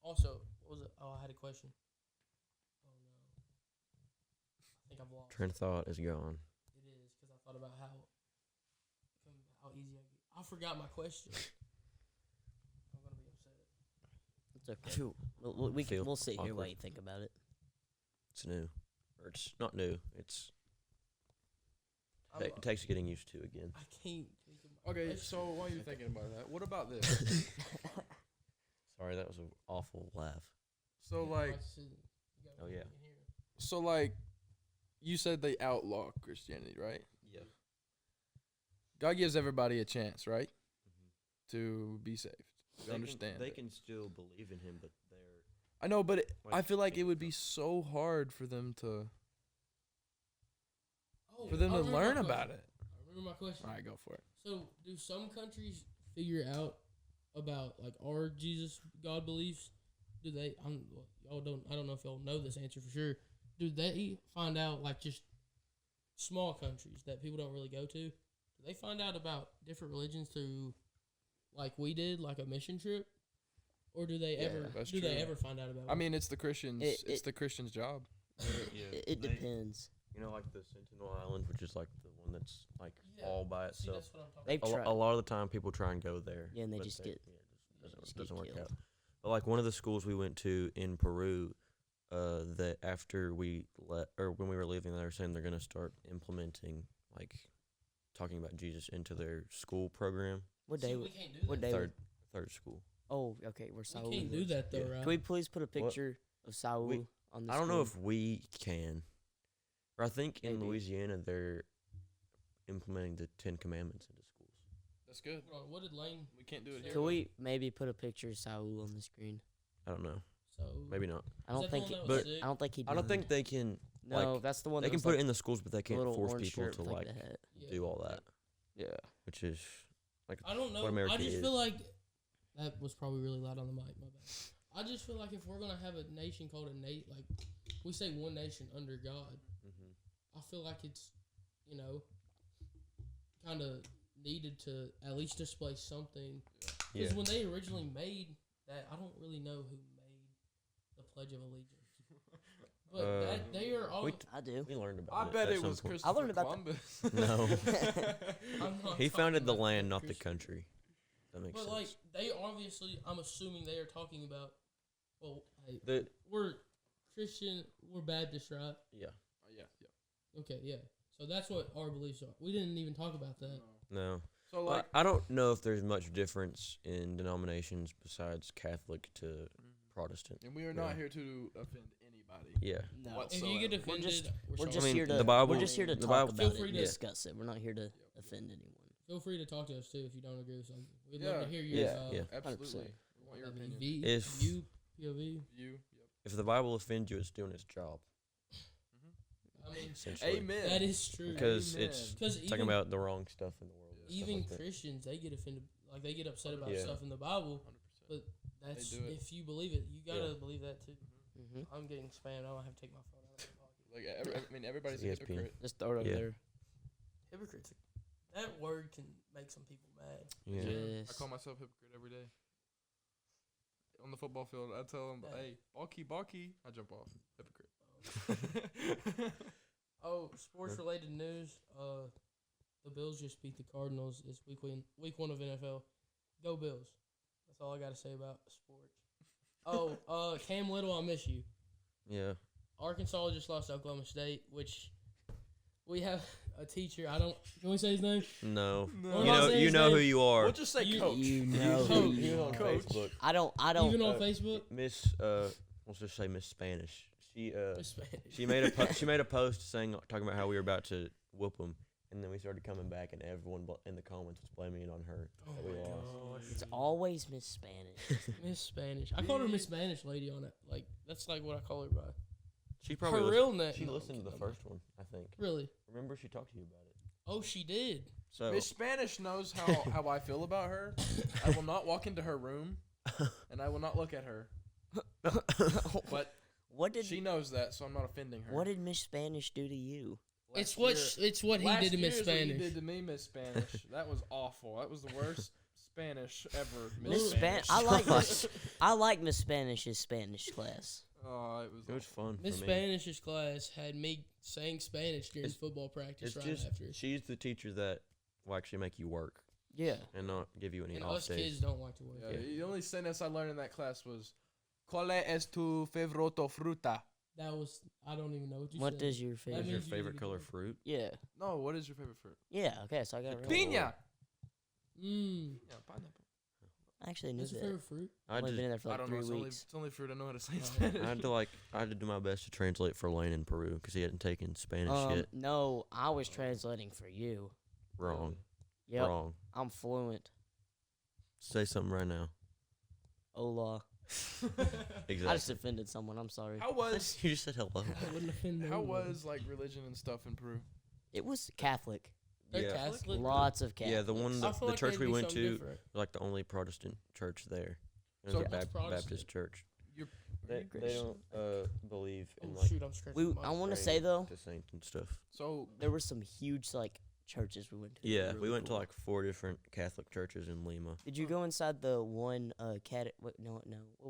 Speaker 1: Also, what was it? Oh, I had a question. Oh no. I think I've lost.
Speaker 2: Train of thought is gone.
Speaker 1: It is because I thought about how easy I forgot my question. I'm gonna be upset.
Speaker 4: It's okay.
Speaker 2: Phew.
Speaker 4: We'll sit here
Speaker 2: awkward.
Speaker 4: while you think about it.
Speaker 2: It's new, or it's not new. It's
Speaker 1: I'm,
Speaker 2: it takes getting used to again.
Speaker 1: I can't think of my
Speaker 3: Okay,
Speaker 1: question.
Speaker 3: so while you're thinking about that, what about this?
Speaker 2: Sorry, that was an awful laugh.
Speaker 3: So like,
Speaker 2: Oh, yeah.
Speaker 3: so like, you said they outlaw Christianity, right?
Speaker 2: Yeah.
Speaker 3: God gives everybody a chance, right,
Speaker 2: Mm-hmm.
Speaker 3: to be saved. To understand.
Speaker 2: They
Speaker 3: it.
Speaker 2: can still believe in him, but they're
Speaker 3: I know, but I
Speaker 2: like,
Speaker 3: feel like it
Speaker 2: can't
Speaker 3: would be
Speaker 2: trust.
Speaker 3: so hard for them to
Speaker 1: Oh,
Speaker 3: for them
Speaker 1: I
Speaker 3: to
Speaker 1: remember my
Speaker 3: learn
Speaker 1: question.
Speaker 3: about it.
Speaker 1: I remember my question.
Speaker 3: All right, go for it.
Speaker 1: So, do some countries figure out about like our Jesus God beliefs? Do they? I don't know if y'all know this answer for sure. Do they find out like just small countries that people don't really go to? Do they find out about different religions through like we did, like a mission trip, or do they
Speaker 3: Yeah,
Speaker 1: ever?
Speaker 3: that's
Speaker 1: Do they
Speaker 3: true.
Speaker 1: ever find out about?
Speaker 3: I mean, it's the Christians.
Speaker 4: It-
Speaker 3: it's
Speaker 4: it-
Speaker 3: the Christians' job.
Speaker 4: It depends.
Speaker 2: You know, like the Sentinel Island, which is like the one that's like
Speaker 1: Yeah.
Speaker 2: all by
Speaker 1: See,
Speaker 2: itself.
Speaker 1: that's what I'm talking
Speaker 4: They've
Speaker 2: A
Speaker 4: tried.
Speaker 2: lot of the time, people try and go there.
Speaker 4: Yeah, and they
Speaker 2: but
Speaker 4: just get-
Speaker 2: it
Speaker 4: just
Speaker 2: doesn't
Speaker 4: get
Speaker 2: work
Speaker 4: killed.
Speaker 2: out. But like one of the schools we went to in Peru, that after we when we were leaving, they were saying they're gonna start implementing like talking about Jesus into their school program.
Speaker 4: What
Speaker 1: See,
Speaker 4: day?
Speaker 1: we can't do
Speaker 4: What
Speaker 1: that.
Speaker 4: day?
Speaker 2: Third school.
Speaker 4: Oh, okay. We're
Speaker 1: We
Speaker 4: Saul.
Speaker 1: can't do that though,
Speaker 2: Yeah.
Speaker 1: right?
Speaker 4: Can we please put a picture of Saul
Speaker 2: We-
Speaker 4: on the
Speaker 2: I don't know
Speaker 4: screen?
Speaker 2: if we can, or I think in
Speaker 4: Maybe.
Speaker 2: Louisiana they're implementing the 10 Commandments into schools.
Speaker 3: That's good.
Speaker 1: Hold on, what did Lane?
Speaker 3: We can't do it here.
Speaker 4: Can we maybe put a picture of Saul on the screen?
Speaker 2: I don't know.
Speaker 1: So
Speaker 2: Maybe not.
Speaker 4: I
Speaker 1: Is
Speaker 4: don't
Speaker 1: that the
Speaker 4: think.
Speaker 1: one that
Speaker 2: but-
Speaker 1: was sick?
Speaker 4: I don't think he.
Speaker 2: I don't think they can.
Speaker 4: No,
Speaker 2: like,
Speaker 4: that's the one.
Speaker 2: They
Speaker 4: that
Speaker 2: can
Speaker 4: was
Speaker 2: put it
Speaker 4: like
Speaker 2: in the schools, but they
Speaker 4: the
Speaker 2: can't
Speaker 4: little
Speaker 2: force
Speaker 4: orange
Speaker 2: people
Speaker 4: shirt
Speaker 2: to
Speaker 4: with,
Speaker 2: like
Speaker 4: the hat.
Speaker 1: Yeah.
Speaker 2: do all that,
Speaker 3: Yeah.
Speaker 2: which is like
Speaker 1: I don't know.
Speaker 2: what America
Speaker 1: I just
Speaker 2: is.
Speaker 1: feel like that was probably really loud on the mic. My bad. I just feel like if we're gonna have a nation called like we say one nation under God,
Speaker 2: Mhm.
Speaker 1: I feel like it's kind of needed to at least display something. Because
Speaker 2: Yeah.
Speaker 1: when they originally made that, I don't really know who made the Pledge of Allegiance, but that they are all.
Speaker 2: we
Speaker 4: I do.
Speaker 2: We learned about
Speaker 3: I
Speaker 2: it.
Speaker 3: bet
Speaker 2: at
Speaker 3: it
Speaker 2: some
Speaker 3: was
Speaker 2: point.
Speaker 3: Christopher
Speaker 4: learned about
Speaker 3: Columbus.
Speaker 2: No.
Speaker 1: I'm not
Speaker 2: He
Speaker 1: talking
Speaker 2: founded the
Speaker 1: about
Speaker 2: land, not the
Speaker 1: Christian.
Speaker 2: country. That makes
Speaker 1: But
Speaker 2: sense.
Speaker 1: like they obviously, I'm assuming they are talking about. Well, hey,
Speaker 2: the
Speaker 1: we're Christian, we're Baptist, right?
Speaker 2: yeah.
Speaker 3: Yeah.
Speaker 1: Okay, yeah. So that's what our beliefs are. We didn't even talk about that.
Speaker 2: No.
Speaker 3: So
Speaker 2: Well,
Speaker 3: like,
Speaker 2: I don't know if there's much difference in denominations besides Catholic to Protestant.
Speaker 3: and we are not
Speaker 2: Yeah.
Speaker 3: here to offend anybody.
Speaker 2: Yeah.
Speaker 4: No.
Speaker 3: What-
Speaker 1: If you get
Speaker 3: Whatsoever.
Speaker 1: offended,
Speaker 4: We're
Speaker 1: we're
Speaker 4: just
Speaker 1: sorry.
Speaker 2: I mean,
Speaker 4: here to.
Speaker 2: the Bible-
Speaker 4: we're just here to
Speaker 2: the
Speaker 4: talk
Speaker 2: Bible-
Speaker 4: about
Speaker 1: Feel
Speaker 4: it
Speaker 1: free
Speaker 4: and
Speaker 1: to-
Speaker 4: discuss it. We're not here to offend anyone.
Speaker 1: Feel free to talk to us too if you don't agree with something. We'd
Speaker 3: Yeah.
Speaker 1: love to hear your
Speaker 2: Yeah, yeah.
Speaker 3: Absolutely. We want your opinion.
Speaker 2: If-
Speaker 1: you POV.
Speaker 3: You.
Speaker 2: If the Bible offends you, it's doing its job.
Speaker 1: I mean,
Speaker 2: Essentially.
Speaker 3: Amen.
Speaker 1: that is true.
Speaker 2: Because
Speaker 3: Amen.
Speaker 2: it's
Speaker 1: Because
Speaker 2: talking
Speaker 1: even
Speaker 2: about the wrong stuff in the world. and stuff
Speaker 1: even
Speaker 2: like that.
Speaker 1: Christians, they get offended. Like they get upset about
Speaker 2: Yeah.
Speaker 1: stuff in the Bible.
Speaker 3: 100%.
Speaker 1: But that's
Speaker 3: do it.
Speaker 1: if you believe it, you gotta
Speaker 2: Yeah.
Speaker 1: believe that too.
Speaker 4: Mm-hmm.
Speaker 1: I'm getting spammed. I don't have to take my phone out of my pocket.
Speaker 3: Like, I mean, everybody's a
Speaker 2: ESPN.
Speaker 3: hypocrite.
Speaker 4: Just throw it over
Speaker 2: Yeah.
Speaker 4: there.
Speaker 1: Hypocrites. That word can make some people mad.
Speaker 2: Yeah.
Speaker 3: I
Speaker 4: Yes.
Speaker 3: call myself hypocrite every day. On the football field, I tell them,
Speaker 1: Yeah.
Speaker 3: "Hey, balky," I jump off. Hypocrite.
Speaker 1: Oh, sports related news. The Bills just beat the Cardinals this week 1 of NFL. Go Bills. That's all I got to say about sports. Oh, Cam Little, I miss you.
Speaker 2: Yeah.
Speaker 1: Arkansas just lost to Oklahoma State, which we have a teacher. Can we say his name?
Speaker 2: No.
Speaker 3: No.
Speaker 2: You
Speaker 1: I'll
Speaker 2: know
Speaker 1: say
Speaker 2: you
Speaker 1: his
Speaker 2: know
Speaker 1: name.
Speaker 2: who you are.
Speaker 3: We'll just say
Speaker 1: You-
Speaker 3: coach.
Speaker 4: You know
Speaker 1: Coach.
Speaker 4: who
Speaker 2: You
Speaker 4: you
Speaker 2: on
Speaker 4: are.
Speaker 3: Coach.
Speaker 2: Facebook.
Speaker 4: I don't.
Speaker 1: Even on
Speaker 2: Uh,
Speaker 1: Facebook?
Speaker 2: Miss let's just say Miss Spanish. She
Speaker 1: Miss Spanish.
Speaker 2: she made a post saying talking about how we were about to whoop them, and then we started coming back, and everyone in the comments was blaming it on her.
Speaker 1: Oh
Speaker 2: that we
Speaker 1: my
Speaker 2: lost.
Speaker 1: gosh.
Speaker 4: It's always Miss Spanish.
Speaker 1: Miss Spanish. I called her Miss Spanish lady on it. Like, that's like what I call her by.
Speaker 2: She probably
Speaker 1: Her real name.
Speaker 2: she
Speaker 1: no,
Speaker 2: listened to the
Speaker 1: I'm
Speaker 2: first one, I think.
Speaker 1: Really?
Speaker 2: Remember she talked to you about it.
Speaker 1: Oh, she did.
Speaker 2: So
Speaker 3: Miss Spanish knows how I feel about her. I will not walk into her room, and I will not look at her. But
Speaker 4: What did
Speaker 3: she knows that, so I'm not offending her.
Speaker 4: What did Miss Spanish do to you?
Speaker 1: It's
Speaker 3: Last
Speaker 1: what
Speaker 3: year-
Speaker 1: he did to Miss
Speaker 3: last year's what
Speaker 1: Spanish.
Speaker 3: you did to me, Miss Spanish. That was awful. That was the worst Spanish ever.
Speaker 4: Miss
Speaker 1: Ooh.
Speaker 4: Spanish. I like Miss Spanish's Spanish class.
Speaker 3: Oh, it was.
Speaker 2: It was fun
Speaker 1: Miss
Speaker 2: for me.
Speaker 1: Spanish's class had me saying Spanish during
Speaker 2: It's-
Speaker 1: football practice
Speaker 2: It's
Speaker 1: right
Speaker 2: just
Speaker 1: after.
Speaker 2: she's the teacher that will actually make you work
Speaker 4: Yeah.
Speaker 2: and not give you any
Speaker 1: And
Speaker 2: off
Speaker 1: us
Speaker 2: days.
Speaker 1: kids don't like to work.
Speaker 3: Yeah,
Speaker 2: Yeah.
Speaker 3: the only sentence I learned in that class was, "Cuál es tu favorito fruta?"
Speaker 1: That was, I don't even know what you
Speaker 4: What
Speaker 1: said.
Speaker 4: does your
Speaker 2: What
Speaker 4: favorite?
Speaker 2: is your
Speaker 1: means you
Speaker 2: favorite
Speaker 1: need to
Speaker 2: color
Speaker 1: get-
Speaker 2: fruit?
Speaker 4: Yeah.
Speaker 3: No, what is your favorite fruit?
Speaker 4: Yeah. Okay, so I got it right.
Speaker 3: Piña.
Speaker 1: Mm.
Speaker 3: Yeah, pineapple.
Speaker 4: I actually knew
Speaker 1: What's your
Speaker 4: that.
Speaker 1: favorite fruit?
Speaker 2: I
Speaker 4: I've only
Speaker 2: just
Speaker 4: been in there for
Speaker 3: I
Speaker 4: like
Speaker 3: don't know.
Speaker 4: 3 weeks.
Speaker 3: It's only fruit I know how to say in
Speaker 1: Oh.
Speaker 3: Spanish.
Speaker 2: I had to do my best to translate for Lane in Peru because he hadn't taken Spanish yet.
Speaker 4: No, I was translating for you.
Speaker 2: Wrong.
Speaker 4: Yep,
Speaker 2: Wrong.
Speaker 4: I'm fluent.
Speaker 2: Say something right now.
Speaker 4: Hola.
Speaker 2: Exactly.
Speaker 4: I just offended someone. I'm sorry.
Speaker 3: How was
Speaker 2: you just said hello.
Speaker 1: I wouldn't offend
Speaker 3: how
Speaker 1: no one.
Speaker 3: was like religion and stuff in Peru?
Speaker 4: It was Catholic.
Speaker 1: They're
Speaker 2: Yeah.
Speaker 1: Catholic?
Speaker 4: Lots of Catholics.
Speaker 2: Yeah, the one
Speaker 1: I feel
Speaker 2: the
Speaker 1: like
Speaker 2: church
Speaker 1: they'd
Speaker 2: we
Speaker 1: be
Speaker 2: went
Speaker 1: something
Speaker 2: to,
Speaker 1: different.
Speaker 2: like the only Protestant church there. It was
Speaker 3: So
Speaker 2: a
Speaker 1: that's Protestant.
Speaker 2: Baptist church.
Speaker 3: You're
Speaker 2: They
Speaker 3: Christian?
Speaker 2: don't believe in
Speaker 1: Oh
Speaker 2: like
Speaker 1: shoot, I'm scratching
Speaker 4: I
Speaker 1: my
Speaker 4: want to
Speaker 2: praying
Speaker 4: say though,
Speaker 2: to saints and stuff.
Speaker 3: so
Speaker 4: there were some huge like churches we went to. that
Speaker 2: Yeah,
Speaker 4: were
Speaker 2: we
Speaker 4: really
Speaker 2: went
Speaker 4: cool.
Speaker 2: to like 4 different Catholic churches in Lima.
Speaker 4: Did you go inside the one what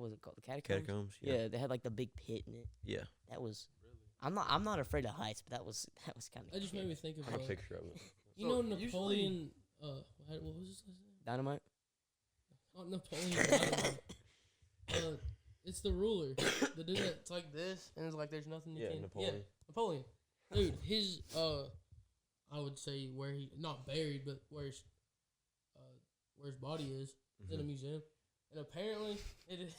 Speaker 4: was it called? The catacombs?
Speaker 2: Catacombs.
Speaker 4: Yeah, they had like the big pit in it.
Speaker 2: Yeah.
Speaker 4: That was. I'm not afraid of heights, but that was kind of.
Speaker 1: That just made me think of
Speaker 2: I have a picture of it.
Speaker 1: you know
Speaker 3: So, usually-
Speaker 1: Napoleon. What was his last name?
Speaker 4: Dynamite.
Speaker 1: Oh, Napoleon Dynamite. It's the ruler. The dude that's like this, and it's like there's nothing you
Speaker 2: Yeah,
Speaker 1: can.
Speaker 2: Napoleon.
Speaker 1: Yeah, Napoleon. Dude, his I would say where he not buried, but where his body is in a
Speaker 2: Mhm.
Speaker 1: museum, and apparently it is.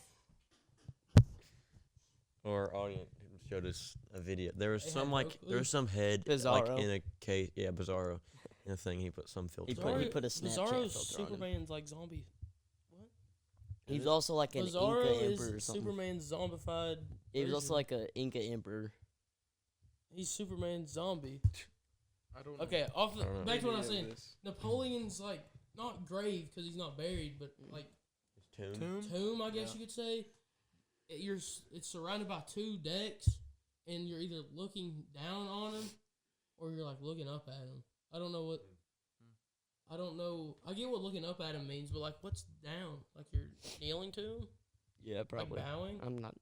Speaker 2: Our audience showed us a video. There was
Speaker 1: They
Speaker 2: some
Speaker 1: had no
Speaker 2: like
Speaker 1: clue.
Speaker 2: there was some head
Speaker 4: Bizarro.
Speaker 2: like in a case. Yeah, Bizarro. In a thing, he put some filter.
Speaker 4: He
Speaker 2: on
Speaker 4: put-
Speaker 2: it.
Speaker 4: a Snapchat
Speaker 1: Bizarro's
Speaker 4: filter on him.
Speaker 1: Superman's like zombie.
Speaker 4: He was also like an
Speaker 1: Bizarro
Speaker 4: Inca
Speaker 1: is
Speaker 4: emperor or something.
Speaker 1: Superman's zombified.
Speaker 4: He was also
Speaker 1: version.
Speaker 4: like a Inca emperor.
Speaker 1: He's Superman's zombie.
Speaker 3: I don't know.
Speaker 1: Okay, off the,
Speaker 2: I don't know.
Speaker 1: back to what I was
Speaker 3: Any of
Speaker 1: saying.
Speaker 3: this.
Speaker 1: Napoleon's like not grave because he's not buried, but like
Speaker 2: His tomb.
Speaker 1: tomb, I guess
Speaker 3: Yeah.
Speaker 1: you could say. It's surrounded by 2 decks, and you're either looking down on him or you're like looking up at him. I don't know what. I don't know. I get what looking up at him means, but like, what's down? Like you're kneeling to him,
Speaker 4: Yeah,
Speaker 1: like bowing.
Speaker 4: I'm not.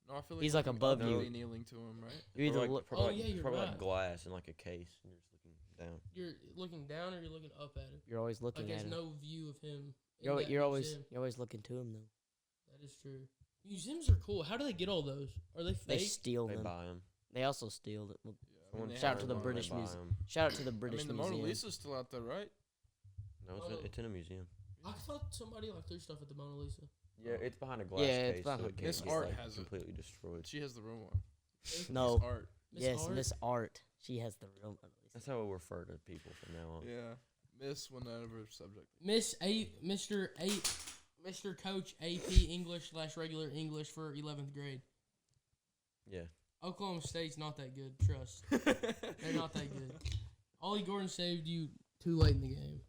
Speaker 3: No, I feel like
Speaker 4: He's, like,
Speaker 3: looking
Speaker 4: above
Speaker 3: up
Speaker 2: you.
Speaker 3: and kneeling to him, right?
Speaker 4: You either look.
Speaker 1: Oh, yeah, you're
Speaker 2: probably
Speaker 1: right.
Speaker 2: like glass in like a case, and you're just looking down.
Speaker 1: You're looking down or you're looking up at him.
Speaker 4: You're always
Speaker 1: Like
Speaker 4: looking
Speaker 1: there's
Speaker 4: at him.
Speaker 1: no view of him. in
Speaker 4: You're
Speaker 1: that
Speaker 4: you're always
Speaker 1: museum.
Speaker 4: you're always looking to him though.
Speaker 1: That is true. Museums are cool. How do they get all those? Are they
Speaker 4: They
Speaker 1: fake?
Speaker 4: steal
Speaker 2: They
Speaker 4: them.
Speaker 2: buy them.
Speaker 4: They also steal it. Well,
Speaker 3: I mean, they
Speaker 4: shout out
Speaker 3: have
Speaker 4: to the
Speaker 3: one.
Speaker 4: British
Speaker 2: They buy
Speaker 4: Museum.
Speaker 2: 'em.
Speaker 4: Shout out to the
Speaker 3: I
Speaker 4: British
Speaker 3: mean, the
Speaker 4: Museum.
Speaker 3: Mona Lisa's still out there, right?
Speaker 2: No,
Speaker 1: Oh.
Speaker 2: it's in a museum.
Speaker 1: I thought somebody like threw stuff at the Mona Lisa.
Speaker 2: Yeah, it's behind a glass
Speaker 4: Yeah, it's
Speaker 2: case,
Speaker 4: behind
Speaker 2: so
Speaker 4: a
Speaker 2: it can't
Speaker 3: Miss
Speaker 2: get
Speaker 3: Art
Speaker 2: like,
Speaker 3: has it.
Speaker 2: completely destroyed.
Speaker 3: She has the real one.
Speaker 4: No.
Speaker 3: Miss Art.
Speaker 1: Miss
Speaker 4: Yes,
Speaker 1: Art?
Speaker 4: Miss Art. She has the real Mona Lisa.
Speaker 2: That's how we refer to people from now on.
Speaker 3: Yeah. Miss whatever subject.
Speaker 1: Mr. Coach AP English / regular English for 11th grade.
Speaker 2: Yeah.
Speaker 1: Oklahoma State's not that good. Trust. They're not that good. Ollie Gordon saved you too late in the game.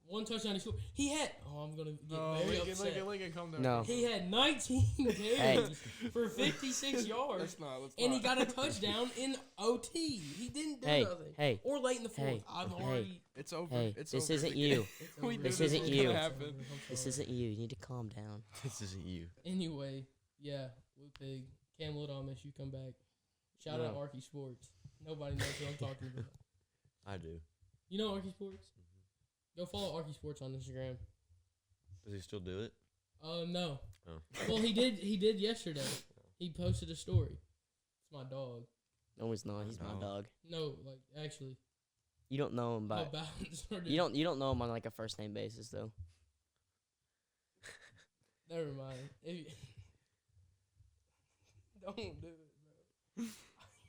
Speaker 1: 1 touchdown he scored. He had. Oh, I'm gonna get very upset.
Speaker 3: Lincoln, calm down.
Speaker 4: No.
Speaker 1: He had 19 carries for 56 yards,
Speaker 3: Let's not. Let's
Speaker 1: and he
Speaker 3: not.
Speaker 1: got a touchdown in OT. He didn't do
Speaker 4: Hey,
Speaker 1: nothing.
Speaker 4: hey,
Speaker 1: Or late in the fourth.
Speaker 4: hey,
Speaker 1: I've
Speaker 4: hey.
Speaker 1: already.
Speaker 3: It's over.
Speaker 4: hey,
Speaker 3: It's
Speaker 4: this
Speaker 3: over.
Speaker 4: isn't
Speaker 3: The
Speaker 4: you.
Speaker 3: game-
Speaker 1: It's
Speaker 3: We
Speaker 1: over.
Speaker 3: knew
Speaker 4: This
Speaker 3: this
Speaker 4: isn't
Speaker 3: was
Speaker 4: you.
Speaker 3: gonna
Speaker 1: It's
Speaker 3: happen.
Speaker 1: over. I'm
Speaker 4: This
Speaker 1: sorry.
Speaker 4: isn't you. You need to calm down.
Speaker 2: This isn't you.
Speaker 1: Anyway, yeah, Blue Pig, Cam Little, I miss you. Come back. Shout out
Speaker 2: No.
Speaker 1: Arky Sports. Nobody knows who I'm talking about.
Speaker 2: I do.
Speaker 1: You know Arky Sports? Go follow Arky Sports on Instagram.
Speaker 2: Does he still do it?
Speaker 1: No.
Speaker 2: Oh.
Speaker 1: Well, he did. He did yesterday. He posted a story. It's my dog.
Speaker 4: No, he's not. He's my
Speaker 2: No.
Speaker 4: dog.
Speaker 1: No, like actually,
Speaker 4: You don't know him by.
Speaker 1: about
Speaker 4: You don't know him on like a first name basis though.
Speaker 1: Never mind. If don't do it, bro.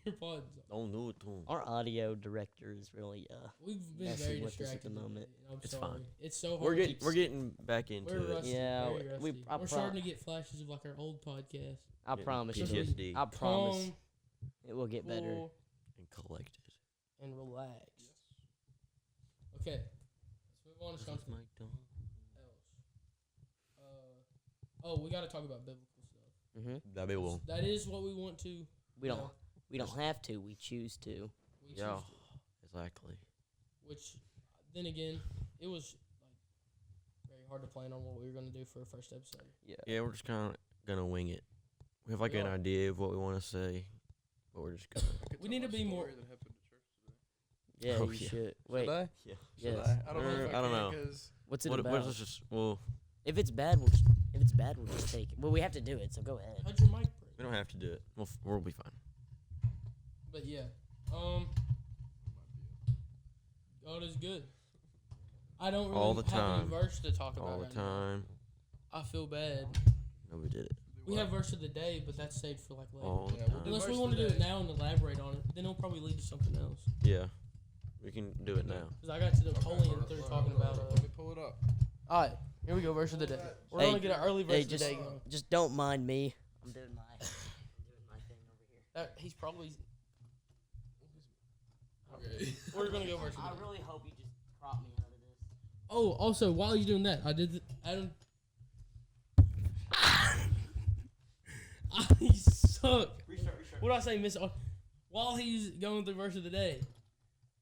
Speaker 1: Your pod's.
Speaker 2: Don't do it to him.
Speaker 4: Our audio director is really
Speaker 1: We've been
Speaker 4: messing
Speaker 1: very
Speaker 4: with us at the
Speaker 1: distracted
Speaker 4: moment.
Speaker 1: today, I'm
Speaker 2: It's
Speaker 1: sorry.
Speaker 2: fine.
Speaker 1: It's so hard.
Speaker 2: We're
Speaker 1: to
Speaker 2: getting
Speaker 1: keep
Speaker 2: we're getting back into
Speaker 1: We're
Speaker 2: it.
Speaker 1: rusty.
Speaker 4: Yeah,
Speaker 1: very rusty.
Speaker 4: I
Speaker 1: We're starting to get flashes of like our old podcast.
Speaker 4: I
Speaker 2: Getting
Speaker 4: promise you.
Speaker 2: PTSD.
Speaker 4: I promise
Speaker 1: Calm,
Speaker 4: it will get better.
Speaker 1: cool,
Speaker 2: And collected.
Speaker 1: and relax. Okay, let's move on to something
Speaker 2: My dog.
Speaker 1: else. Oh, we got to talk about biblical stuff.
Speaker 4: Hmm
Speaker 2: That be will.
Speaker 1: That is what we want to.
Speaker 4: We don't.
Speaker 1: Yeah.
Speaker 4: We don't have to. We choose to.
Speaker 1: We
Speaker 2: Yeah.
Speaker 1: choose to.
Speaker 2: Exactly.
Speaker 1: Which, then again, it was like very hard to plan on what we were going to do for a first episode.
Speaker 4: Yeah.
Speaker 2: Yeah, we're just kind of gonna wing it We have like
Speaker 1: We
Speaker 2: an
Speaker 1: are.
Speaker 2: idea of what we want to say, but we're just gonna.
Speaker 3: I could
Speaker 1: We
Speaker 3: tell
Speaker 1: need to
Speaker 3: my
Speaker 1: be more-
Speaker 3: story that happened at church today.
Speaker 4: Yeah,
Speaker 2: Oh,
Speaker 4: you
Speaker 2: yeah.
Speaker 4: should. Wait,
Speaker 3: Should I?
Speaker 2: Yeah.
Speaker 3: Should
Speaker 4: yes.
Speaker 3: I? I don't know if
Speaker 2: I don't know.
Speaker 3: Cause
Speaker 4: What's it
Speaker 2: What
Speaker 4: about?
Speaker 2: let's just well,
Speaker 4: If it's bad, we'll just take it. Well, we have to do it, so go ahead.
Speaker 1: How'd your mic break?
Speaker 2: we don't have to do it. We'll be fine.
Speaker 1: But yeah, God is good. I don't really
Speaker 2: All the
Speaker 1: have
Speaker 2: time.
Speaker 1: any verse to talk about
Speaker 2: All the
Speaker 1: right now.
Speaker 2: time.
Speaker 1: I feel bad.
Speaker 2: No, we did it.
Speaker 1: We have verse of the day, but that's saved for like later.
Speaker 2: All the
Speaker 3: Yeah, we'll
Speaker 2: time.
Speaker 3: do
Speaker 1: Unless we
Speaker 3: verse
Speaker 1: want to
Speaker 3: of
Speaker 1: do
Speaker 3: the
Speaker 1: it
Speaker 3: day.
Speaker 1: now and elaborate on it, then it'll probably lead to something else.
Speaker 2: Yeah, we can do it now.
Speaker 1: Because I got to Napoleon through talking about.
Speaker 3: Let me pull it up.
Speaker 1: All right, here we go. Verse of the day. We're
Speaker 4: Hey,
Speaker 1: gonna get an early verse
Speaker 4: Hey,
Speaker 1: of the
Speaker 4: just
Speaker 1: day going.
Speaker 4: just don't mind me. I'm doing my thing over here.
Speaker 1: He's probably.
Speaker 3: Okay.
Speaker 1: We're gonna go verse of the
Speaker 4: I
Speaker 1: day.
Speaker 4: really hope you just crop me out of this.
Speaker 1: Oh, also, while he's doing that, I I suck. What do I say, Miss? While he's going through verse of the day,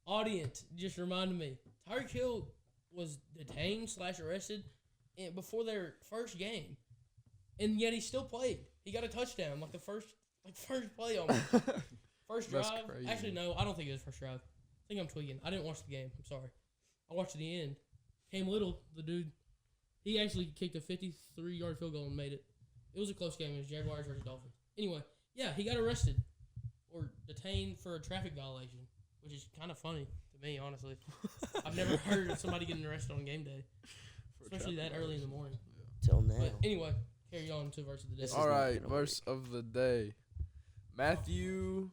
Speaker 1: audience just reminded me, Tyreek Hill was detained / arrested before their first game, and yet he still played. He got a touchdown, like the first play on first
Speaker 3: That's
Speaker 1: drive.
Speaker 3: crazy.
Speaker 1: Actually, no, I don't think it was first drive. I think I'm tweaking. I didn't watch the game. I'm sorry. I watched the end. Cam Little, the dude, he actually kicked a 53-yard field goal and made it. It was a close game. It was Jaguars versus Dolphins. Anyway, yeah, he got arrested or detained for a traffic violation, which is kind of funny to me, honestly. I've never heard of somebody getting arrested on game day, especially that early in the morning.
Speaker 4: Till now.
Speaker 1: But anyway, carry on to verse of the day.
Speaker 4: This is
Speaker 3: All
Speaker 4: not
Speaker 3: right,
Speaker 4: gonna
Speaker 3: verse of the day. Matthew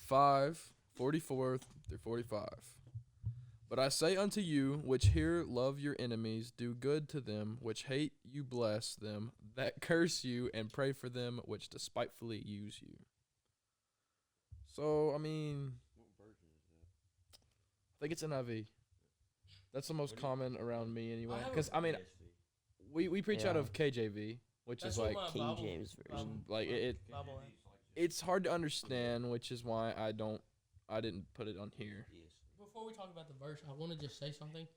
Speaker 3: 5:44 through 45. But I say unto you, which hear, love your enemies, do good to them, which hate you, bless them, that curse you, and pray for them, which despitefully use you. So, I mean, I think it's NIV. That's the most common around me anyway.
Speaker 1: I have
Speaker 3: Because,
Speaker 1: a-
Speaker 3: I mean, we preach out
Speaker 4: Yeah.
Speaker 3: of KJV, which
Speaker 1: That's
Speaker 3: is
Speaker 1: what
Speaker 3: like,
Speaker 1: my
Speaker 4: King
Speaker 1: Bible-
Speaker 4: James version.
Speaker 1: Bible-
Speaker 3: like it
Speaker 1: Bible app.
Speaker 3: it's hard to understand, which is why I didn't put it on here.
Speaker 1: Before we talk about the verse, I want to just say something.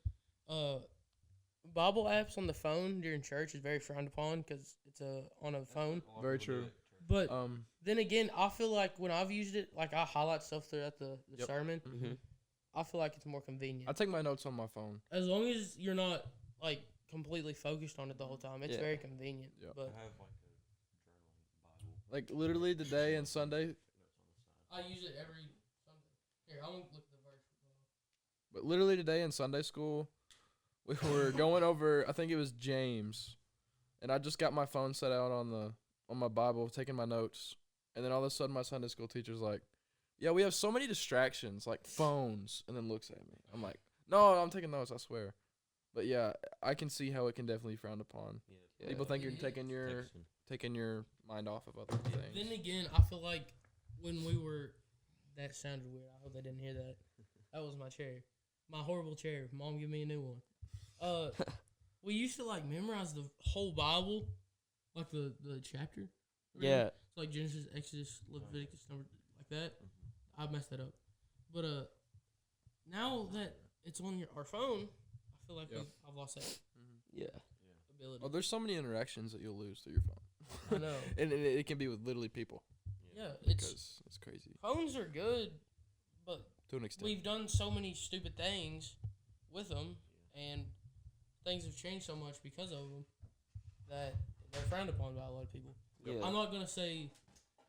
Speaker 1: Bible apps on the phone during church is very frowned upon because it's on a phone.
Speaker 3: Very true.
Speaker 1: But
Speaker 3: Then
Speaker 1: then again, I feel like when I've used it, like I highlight stuff throughout the
Speaker 3: Yep.
Speaker 1: sermon.
Speaker 4: Mhm.
Speaker 1: I feel like it's more convenient.
Speaker 3: I take my notes on my phone.
Speaker 1: As long as you're not like completely focused on it the whole time, it's
Speaker 3: Yeah.
Speaker 1: very convenient.
Speaker 3: Yep.
Speaker 1: But
Speaker 3: Like literally today and Sunday,
Speaker 1: I use it every Sunday. Here, I'm gonna look at the verse.
Speaker 3: but literally today in Sunday school, we were going over. I think it was James, and I just got my phone set out on my Bible, taking my notes, and then all of a sudden my Sunday school teacher's like, "Yeah, we have so many distractions, like phones," and then looks at me. I'm like, "No, I'm taking notes. I swear." But yeah, I can see how it can definitely frown upon. People think you're taking your mind off of other things.
Speaker 1: Then again, I feel like when we were, that sounded weird. I hope they didn't hear that. That was my chair, my horrible chair. Mom, give me a new one. We used to like memorize the whole Bible, like the chapter. really.
Speaker 4: Yeah.
Speaker 1: It's like Genesis, Exodus, Leviticus, number like that. I messed that up, but now that it's on our phone, I feel like
Speaker 3: Yeah.
Speaker 1: I've lost that
Speaker 4: Yeah.
Speaker 1: ability.
Speaker 3: Oh, there's so many interactions that you'll lose through your phone.
Speaker 1: I know.
Speaker 3: and it can be with literally people
Speaker 1: Yeah, it's
Speaker 3: because it's crazy
Speaker 1: phones are good, but
Speaker 3: to an extent.
Speaker 1: we've done so many stupid things with them, and things have changed so much because of them that they're frowned upon by a lot of people.
Speaker 4: Yeah.
Speaker 1: I'm not gonna say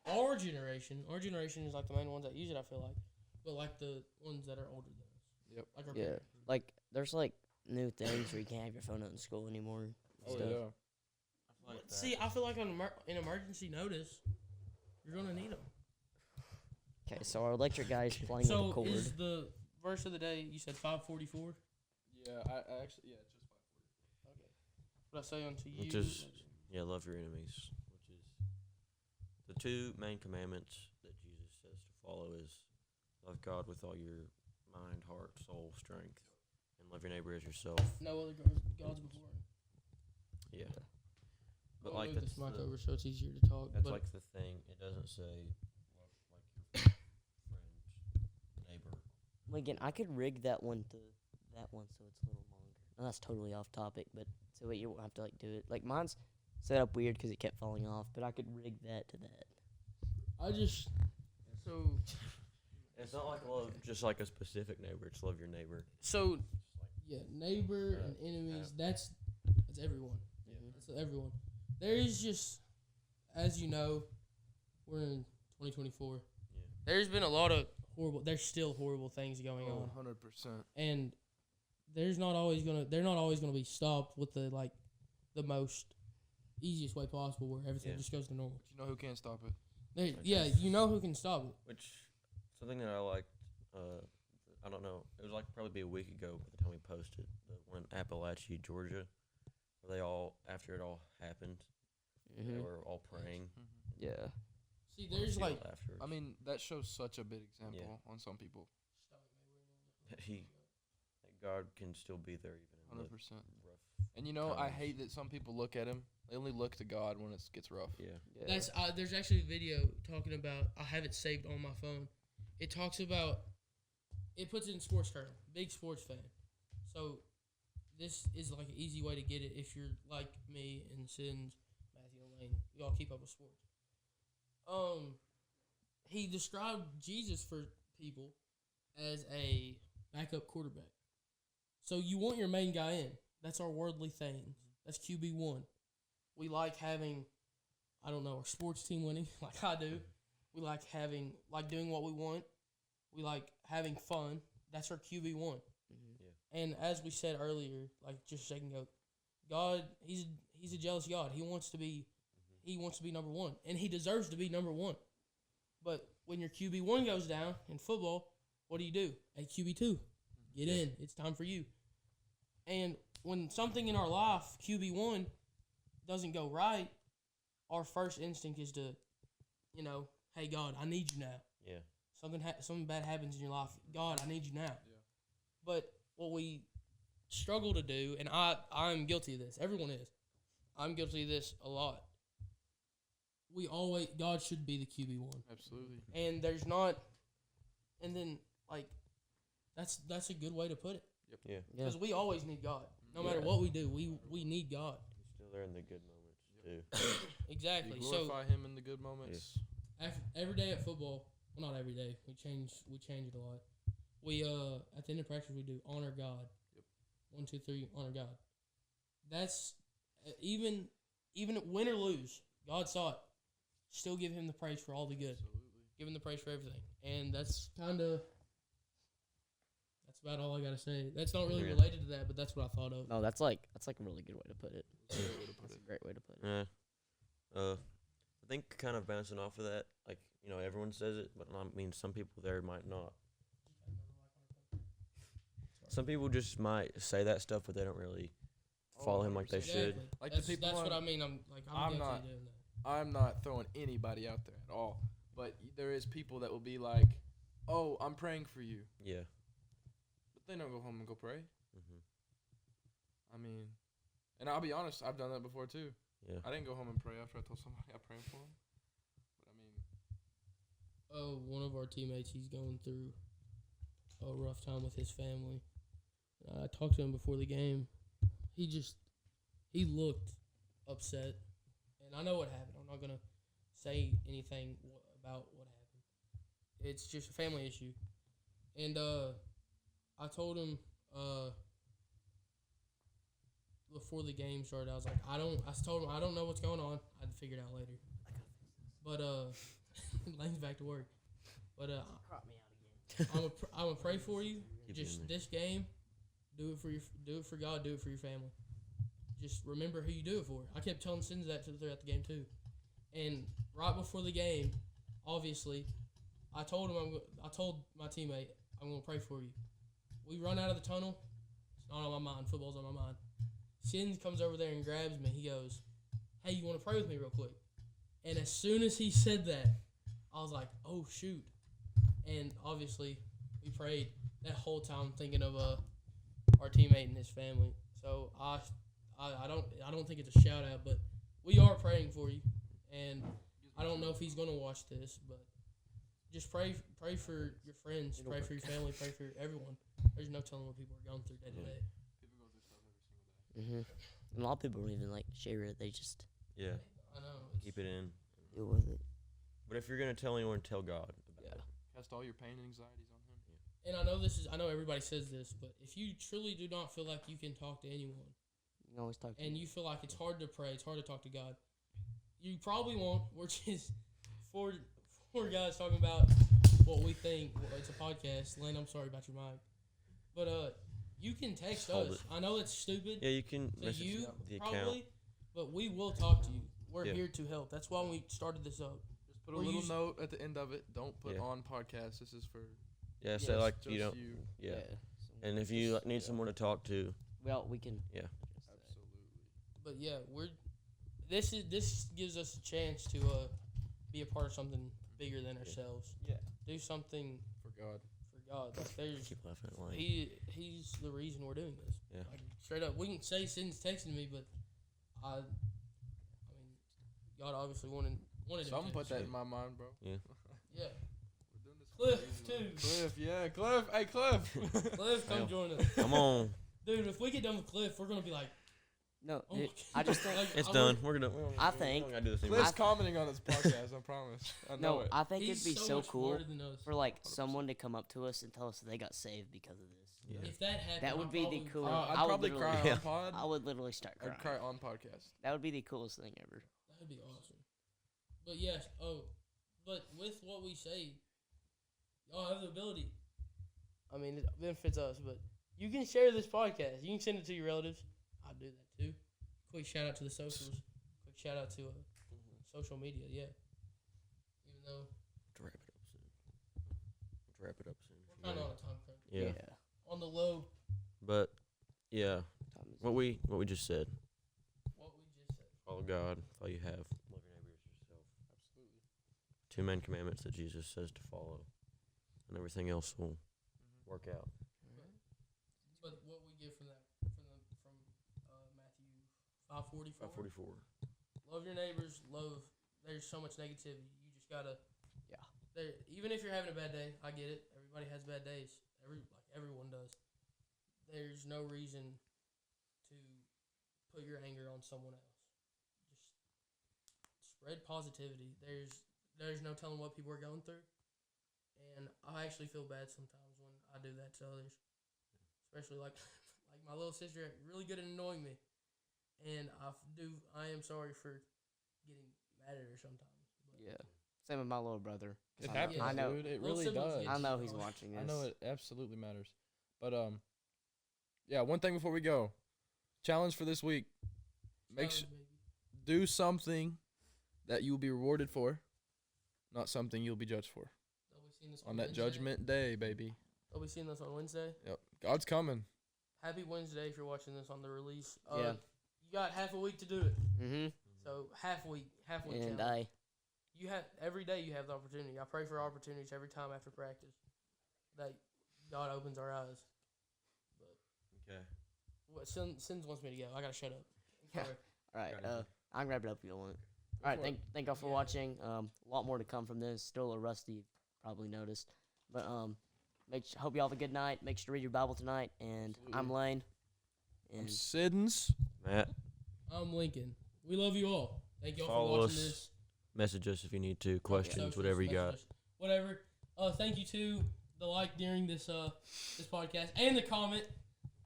Speaker 1: our generation. Our generation is like the main ones that use it. I feel like, but like the ones that are older than us.
Speaker 3: Yep.
Speaker 1: Like our
Speaker 4: Yeah.
Speaker 1: parents.
Speaker 4: Like there's like new things where you can't have your phone out in school anymore. and
Speaker 3: Oh
Speaker 4: stuff.
Speaker 3: yeah.
Speaker 1: See, I feel like on in emergency notice, you're gonna need them.
Speaker 4: Okay, so our electric guy is playing with
Speaker 1: So
Speaker 4: a cord.
Speaker 1: is the verse of the day? You said 5:44.
Speaker 3: Yeah, I actually it's just 5:40.
Speaker 1: Okay. What I say unto you?
Speaker 2: Which is love your enemies, which is the two main commandments that Jesus says to follow is love God with all your mind, heart, soul, strength, and love your neighbor as yourself.
Speaker 1: no other gods before him.
Speaker 2: Yeah.
Speaker 1: But
Speaker 2: But like
Speaker 1: move
Speaker 2: that's
Speaker 1: this mic
Speaker 2: the,
Speaker 1: over so it's easier to talk.
Speaker 2: that's
Speaker 1: but
Speaker 2: like the thing. It doesn't say love like your friends, neighbor.
Speaker 4: Again, I could rig that one to that one so it's a little longer. And that's totally off topic, but so you won't have to like do it. Like mine's set up weird because it kept falling off, but I could rig that to that.
Speaker 1: I just so
Speaker 2: It's not like love just like a specific neighbor. It's love your neighbor.
Speaker 1: so yeah, neighbor
Speaker 2: Yeah,
Speaker 1: and enemies.
Speaker 2: yeah.
Speaker 1: That's everyone.
Speaker 2: Yeah.
Speaker 1: That's everyone. There is just, as you know, we're in 2024.
Speaker 2: Yeah.
Speaker 1: There's been a lot of horrible. There's still horrible things going on,
Speaker 3: 100%.
Speaker 1: and they're not always gonna be stopped with the most easiest way possible, where everything
Speaker 2: Yeah.
Speaker 1: just goes to normal.
Speaker 3: But you know who can't stop it?
Speaker 1: Yeah, you know who can stop it.
Speaker 2: Which something that I liked. I don't know. It was like probably be a week ago by the time we posted the one in Appalachia, Georgia, where they all after it all happened, they
Speaker 4: Mm-hmm.
Speaker 2: were all praying.
Speaker 4: Yeah.
Speaker 1: See, there's
Speaker 2: sealed
Speaker 1: like
Speaker 2: afterwards.
Speaker 3: I mean, that shows such a big example on some people.
Speaker 2: that God can still be there even in
Speaker 3: 100%.
Speaker 2: the rough.
Speaker 3: And you know, I
Speaker 2: times.
Speaker 3: hate that some people look at him. They only look to God when it gets rough.
Speaker 2: Yeah.
Speaker 1: That's there's actually a video talking about. I have it saved on my phone. It talks about. It puts it in sports term. Big sports fan. So, this is like an easy way to get it if you're like me and Sins, Matthew and Lane. We all keep up with sports. He described Jesus for people as a backup quarterback. So you want your main guy in. That's our worldly thing. That's QB1. We like having, I don't know, our sports team winning like I do. We like doing what we want. We like having fun. That's our QB1.
Speaker 4: Mm-hmm.
Speaker 1: And as we said earlier, like just a second ago, God, he's a jealous God. He wants to be number one, and he deserves to be number one. But when your QB1 goes down in football, what do? Hey, QB2, get in. It's time for you. And when something in our life, QB1, doesn't go right, our first instinct is to, hey, God, I need you now.
Speaker 2: Yeah.
Speaker 1: Something bad happens in your life. God, I need you now.
Speaker 3: Yeah.
Speaker 1: But what we struggle to do, and I'm guilty of this. Everyone is. I'm guilty of this a lot. God should be the QB1.
Speaker 3: Absolutely.
Speaker 1: And there's not, and then, that's a good way to put it.
Speaker 2: Yeah.
Speaker 1: Because we always need God. No
Speaker 4: Yeah.
Speaker 1: matter what we do, we need God.
Speaker 2: He's still there in the good moments too.
Speaker 1: Exactly.
Speaker 3: You
Speaker 1: So
Speaker 3: glorify him in the good moments.
Speaker 1: every day at football, well, not every day. We change it a lot. We at the end of practice we do honor God.
Speaker 3: Yep.
Speaker 1: 1, 2, 3, honor God. That's even win or lose, God saw it. Still give him the praise for all the good.
Speaker 3: Absolutely.
Speaker 1: Give him the praise for everything. And that's about all I gotta say. That's not really
Speaker 2: Yeah.
Speaker 1: related to that, but that's what I thought of.
Speaker 4: No, that's like a really good way to put it.
Speaker 3: That's a good way to put
Speaker 4: That's
Speaker 3: it.
Speaker 4: a great way to put it.
Speaker 2: Yeah. I think kind of bouncing off of that, like, everyone says it, but I mean, some people there might not. Some people just might say that stuff, but they don't really follow him like they should.
Speaker 1: Exactly.
Speaker 3: Like
Speaker 1: that's,
Speaker 3: the people
Speaker 1: that's what I
Speaker 3: on-
Speaker 1: mean. I'm
Speaker 3: I'm
Speaker 1: guilty
Speaker 3: not-
Speaker 1: of doing that.
Speaker 3: I'm not throwing anybody out there at all, but there is people that will be like, "Oh, I'm praying for you,"
Speaker 2: Yeah.
Speaker 3: but they don't go home and go pray.
Speaker 2: Hmm.
Speaker 3: I mean, and I'll be honest, I've done that before too.
Speaker 2: Yeah.
Speaker 3: I didn't go home and pray after I told somebody I'm praying for them. But I mean,
Speaker 1: One of our teammates, he's going through a rough time with his family. I talked to him before the game. He looked upset, and I know what happened. I'm not gonna say anything about what happened. It's just a family issue, and I told him before the game started. I was like, I told him I don't know what's going on. I'd figure it out later. But Lane's back to work. But
Speaker 4: Crop me out again.
Speaker 1: I'm gonna pray for you.
Speaker 2: Keep
Speaker 1: Just
Speaker 2: doing it.
Speaker 1: this game, do it for God, do it for your family. Just remember who you do it for. I kept telling Sins that throughout the game too, and right before the game, obviously, I told my teammate I'm gonna pray for you. We run out of the tunnel. It's not on my mind. Football's on my mind. Sins comes over there and grabs me. He goes, "Hey, you want to pray with me real quick?" And as soon as he said that, I was like, "Oh shoot!" And obviously, we prayed that whole time, thinking of our teammate and his family. So I don't think it's a shout out, but we are praying for you. And I don't know if he's gonna watch this, but just pray for your friends,
Speaker 4: It'll
Speaker 1: pray
Speaker 4: work.
Speaker 1: for your family, pray for everyone. There's no telling what people are going through day to day.
Speaker 3: people go through stuff every single day.
Speaker 4: Mm-hmm. A lot of people don't even share it. They just
Speaker 2: Yeah,
Speaker 1: I know.
Speaker 2: keep it in.
Speaker 4: Deal with it.
Speaker 2: But if you're gonna tell anyone, tell God. About
Speaker 4: Yeah.
Speaker 2: it.
Speaker 3: Cast all your pain and anxieties on him.
Speaker 1: And I know everybody says this, but if you truly do not feel like you can talk to anyone,
Speaker 4: You can always talk to
Speaker 1: and you feel like it's hard to pray, it's hard to talk to God, you probably won't. We're just four guys talking about what we think. Well, it's a podcast. Lynn, I'm sorry about your mic. But you can text
Speaker 2: Hold
Speaker 1: us.
Speaker 2: it.
Speaker 1: I know it's stupid
Speaker 2: Yeah, you can
Speaker 1: to
Speaker 2: message
Speaker 1: you,
Speaker 2: the
Speaker 1: probably,
Speaker 2: account.
Speaker 1: but we will talk to you. We're
Speaker 2: Yeah.
Speaker 1: here to help. That's why we started this up.
Speaker 3: Just put a
Speaker 1: We're
Speaker 3: little
Speaker 1: using-
Speaker 3: note at the end of it. Don't put
Speaker 2: Yeah.
Speaker 3: on podcast. This is for
Speaker 2: Yeah, say
Speaker 4: Yes,
Speaker 2: like
Speaker 3: just
Speaker 2: you don't.
Speaker 3: you.
Speaker 2: Yeah.
Speaker 4: So
Speaker 2: And if you
Speaker 4: just-
Speaker 2: need
Speaker 4: yeah.
Speaker 2: someone to talk to,
Speaker 4: Well, we can.
Speaker 2: Yeah.
Speaker 4: address that.
Speaker 3: Absolutely.
Speaker 1: But yeah, this gives us a chance to be a part of something bigger than ourselves.
Speaker 4: Yeah.
Speaker 1: Do something
Speaker 3: For God.
Speaker 1: for God. Like there's
Speaker 2: keep laughing at Lane.
Speaker 1: he's the reason we're doing this.
Speaker 2: Yeah.
Speaker 1: Like straight up, we can say Sin's texting me, but I mean, God obviously wanted him
Speaker 3: Someone
Speaker 1: to.
Speaker 3: put that in my mind, bro.
Speaker 1: Yeah.
Speaker 3: We're doing this for a
Speaker 1: Cliff
Speaker 3: reason,
Speaker 1: too.
Speaker 3: man. Cliff, yeah, Cliff. Hey, Cliff.
Speaker 1: Cliff, come
Speaker 2: Hell.
Speaker 1: join us,
Speaker 2: Come on,
Speaker 1: dude. If we get done with Cliff, we're gonna be like,
Speaker 4: No,
Speaker 1: oh
Speaker 4: dude,
Speaker 1: my
Speaker 4: I just think.
Speaker 1: Like,
Speaker 2: it's
Speaker 1: I
Speaker 2: done.
Speaker 1: would-
Speaker 2: We're gonna. We don't,
Speaker 4: I
Speaker 2: we
Speaker 4: think-
Speaker 2: don't gotta do this anymore.
Speaker 3: Cliff's commenting on this podcast. I promise. I know
Speaker 4: No,
Speaker 3: it.
Speaker 4: I think
Speaker 1: He's
Speaker 4: it'd be so
Speaker 1: much
Speaker 4: cool
Speaker 1: smarter than us.
Speaker 4: for like
Speaker 3: 100%.
Speaker 4: someone to come up to us and tell us that they got saved because of this.
Speaker 2: Yeah.
Speaker 1: If that happened,
Speaker 4: That would
Speaker 1: I'd
Speaker 4: be the
Speaker 1: probably-
Speaker 4: coolest.
Speaker 3: I'd
Speaker 4: I would
Speaker 3: probably
Speaker 4: literally-
Speaker 3: cry
Speaker 2: Yeah.
Speaker 3: on pod.
Speaker 4: I would literally start crying.
Speaker 3: I'd cry on podcast.
Speaker 4: That would be the coolest thing ever.
Speaker 1: That'd be awesome. But yes, but with what we say, y'all have the ability. I mean, it benefits us, but you can share this podcast. You can send it to your relatives. I'll do that too. Quick shout out to the socials. Quick shout out to social media. Yeah. Even though
Speaker 2: To wrap it up soon. To wrap it up soon.
Speaker 1: we're kind of on a time crunch.
Speaker 2: Yeah.
Speaker 1: On the low,
Speaker 2: But yeah,
Speaker 4: Time is-
Speaker 2: what we just said.
Speaker 1: what we just said.
Speaker 2: Follow God with all you have. Love your neighbor as yourself.
Speaker 3: Absolutely.
Speaker 2: 2 main commandments that Jesus says to follow, and everything else will work out.
Speaker 1: But what we get from that, from Matthew 5:44.
Speaker 2: 544.
Speaker 1: Love your neighbors. There's so much negativity. You just gotta.
Speaker 4: Yeah.
Speaker 1: Even if you're having a bad day, I get it. Everybody has bad days. Everyone does. There's no reason to put your anger on someone else. Just spread positivity. There's no telling what people are going through, and I actually feel bad sometimes when I do that to others, especially like my little sister, really good at annoying me, and I am sorry for getting mad at her sometimes. But
Speaker 4: Yeah. Same with my little brother. 'cause
Speaker 3: It
Speaker 4: I know-
Speaker 3: happens,
Speaker 4: I know.
Speaker 3: dude. It
Speaker 1: Little
Speaker 3: really
Speaker 1: siblings
Speaker 3: does.
Speaker 1: get
Speaker 4: I know he's
Speaker 1: Oh,
Speaker 4: watching this.
Speaker 3: I know it absolutely matters. But yeah, one thing before we go. Challenge for this week.
Speaker 1: challenge, baby.
Speaker 3: Do something that you will be rewarded for, not something you'll be judged for.
Speaker 1: They'll be seeing this
Speaker 3: On that
Speaker 1: Wednesday.
Speaker 3: judgment day, baby.
Speaker 1: They'll be seeing this on Wednesday.
Speaker 3: Yep. God's coming.
Speaker 1: Happy Wednesday if you're watching this on the release.
Speaker 4: Yeah.
Speaker 1: You got half a week to do it.
Speaker 4: Mm-hmm.
Speaker 1: So half week
Speaker 4: And
Speaker 1: challenge. You have every day. You have the opportunity. I pray for opportunities every time after practice that God opens our eyes. But
Speaker 2: Okay.
Speaker 1: what Sins wants me to go. I gotta shut up.
Speaker 4: Yeah.
Speaker 1: Sorry.
Speaker 4: All right.
Speaker 2: Got it.
Speaker 4: I can wrap it up if you want. All right.
Speaker 3: for it.
Speaker 4: Thank y'all for
Speaker 1: Yeah.
Speaker 4: watching. A lot more to come from this. Still a rusty, you've probably noticed. But hope y'all have a good night. Make sure to read your Bible tonight. And I'm
Speaker 3: Absolutely.
Speaker 4: Lane.
Speaker 3: I'm
Speaker 4: And
Speaker 3: Siddons.
Speaker 2: Matt,
Speaker 1: I'm Lincoln. We love you all. Thank y'all
Speaker 2: Follow
Speaker 1: for watching
Speaker 2: us.
Speaker 1: this.
Speaker 2: message us if you need to. Questions,
Speaker 1: Socials,
Speaker 2: whatever you got.
Speaker 1: message us, whatever. Thank you to the like during this this podcast and the comment.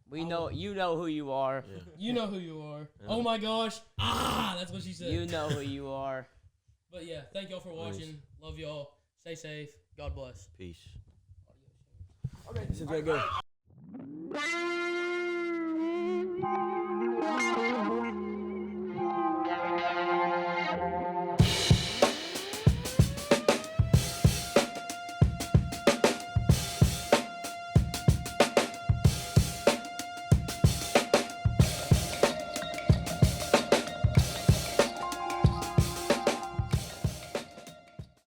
Speaker 4: we know you know who you are.
Speaker 2: Yeah.
Speaker 1: You know who you are.
Speaker 2: Yeah.
Speaker 1: Oh my gosh. That's what she said.
Speaker 4: You know who you are.
Speaker 1: But yeah, thank y'all for watching. Love y'all. Stay safe. God bless.
Speaker 2: Peace.
Speaker 1: Okay.
Speaker 2: Since I go.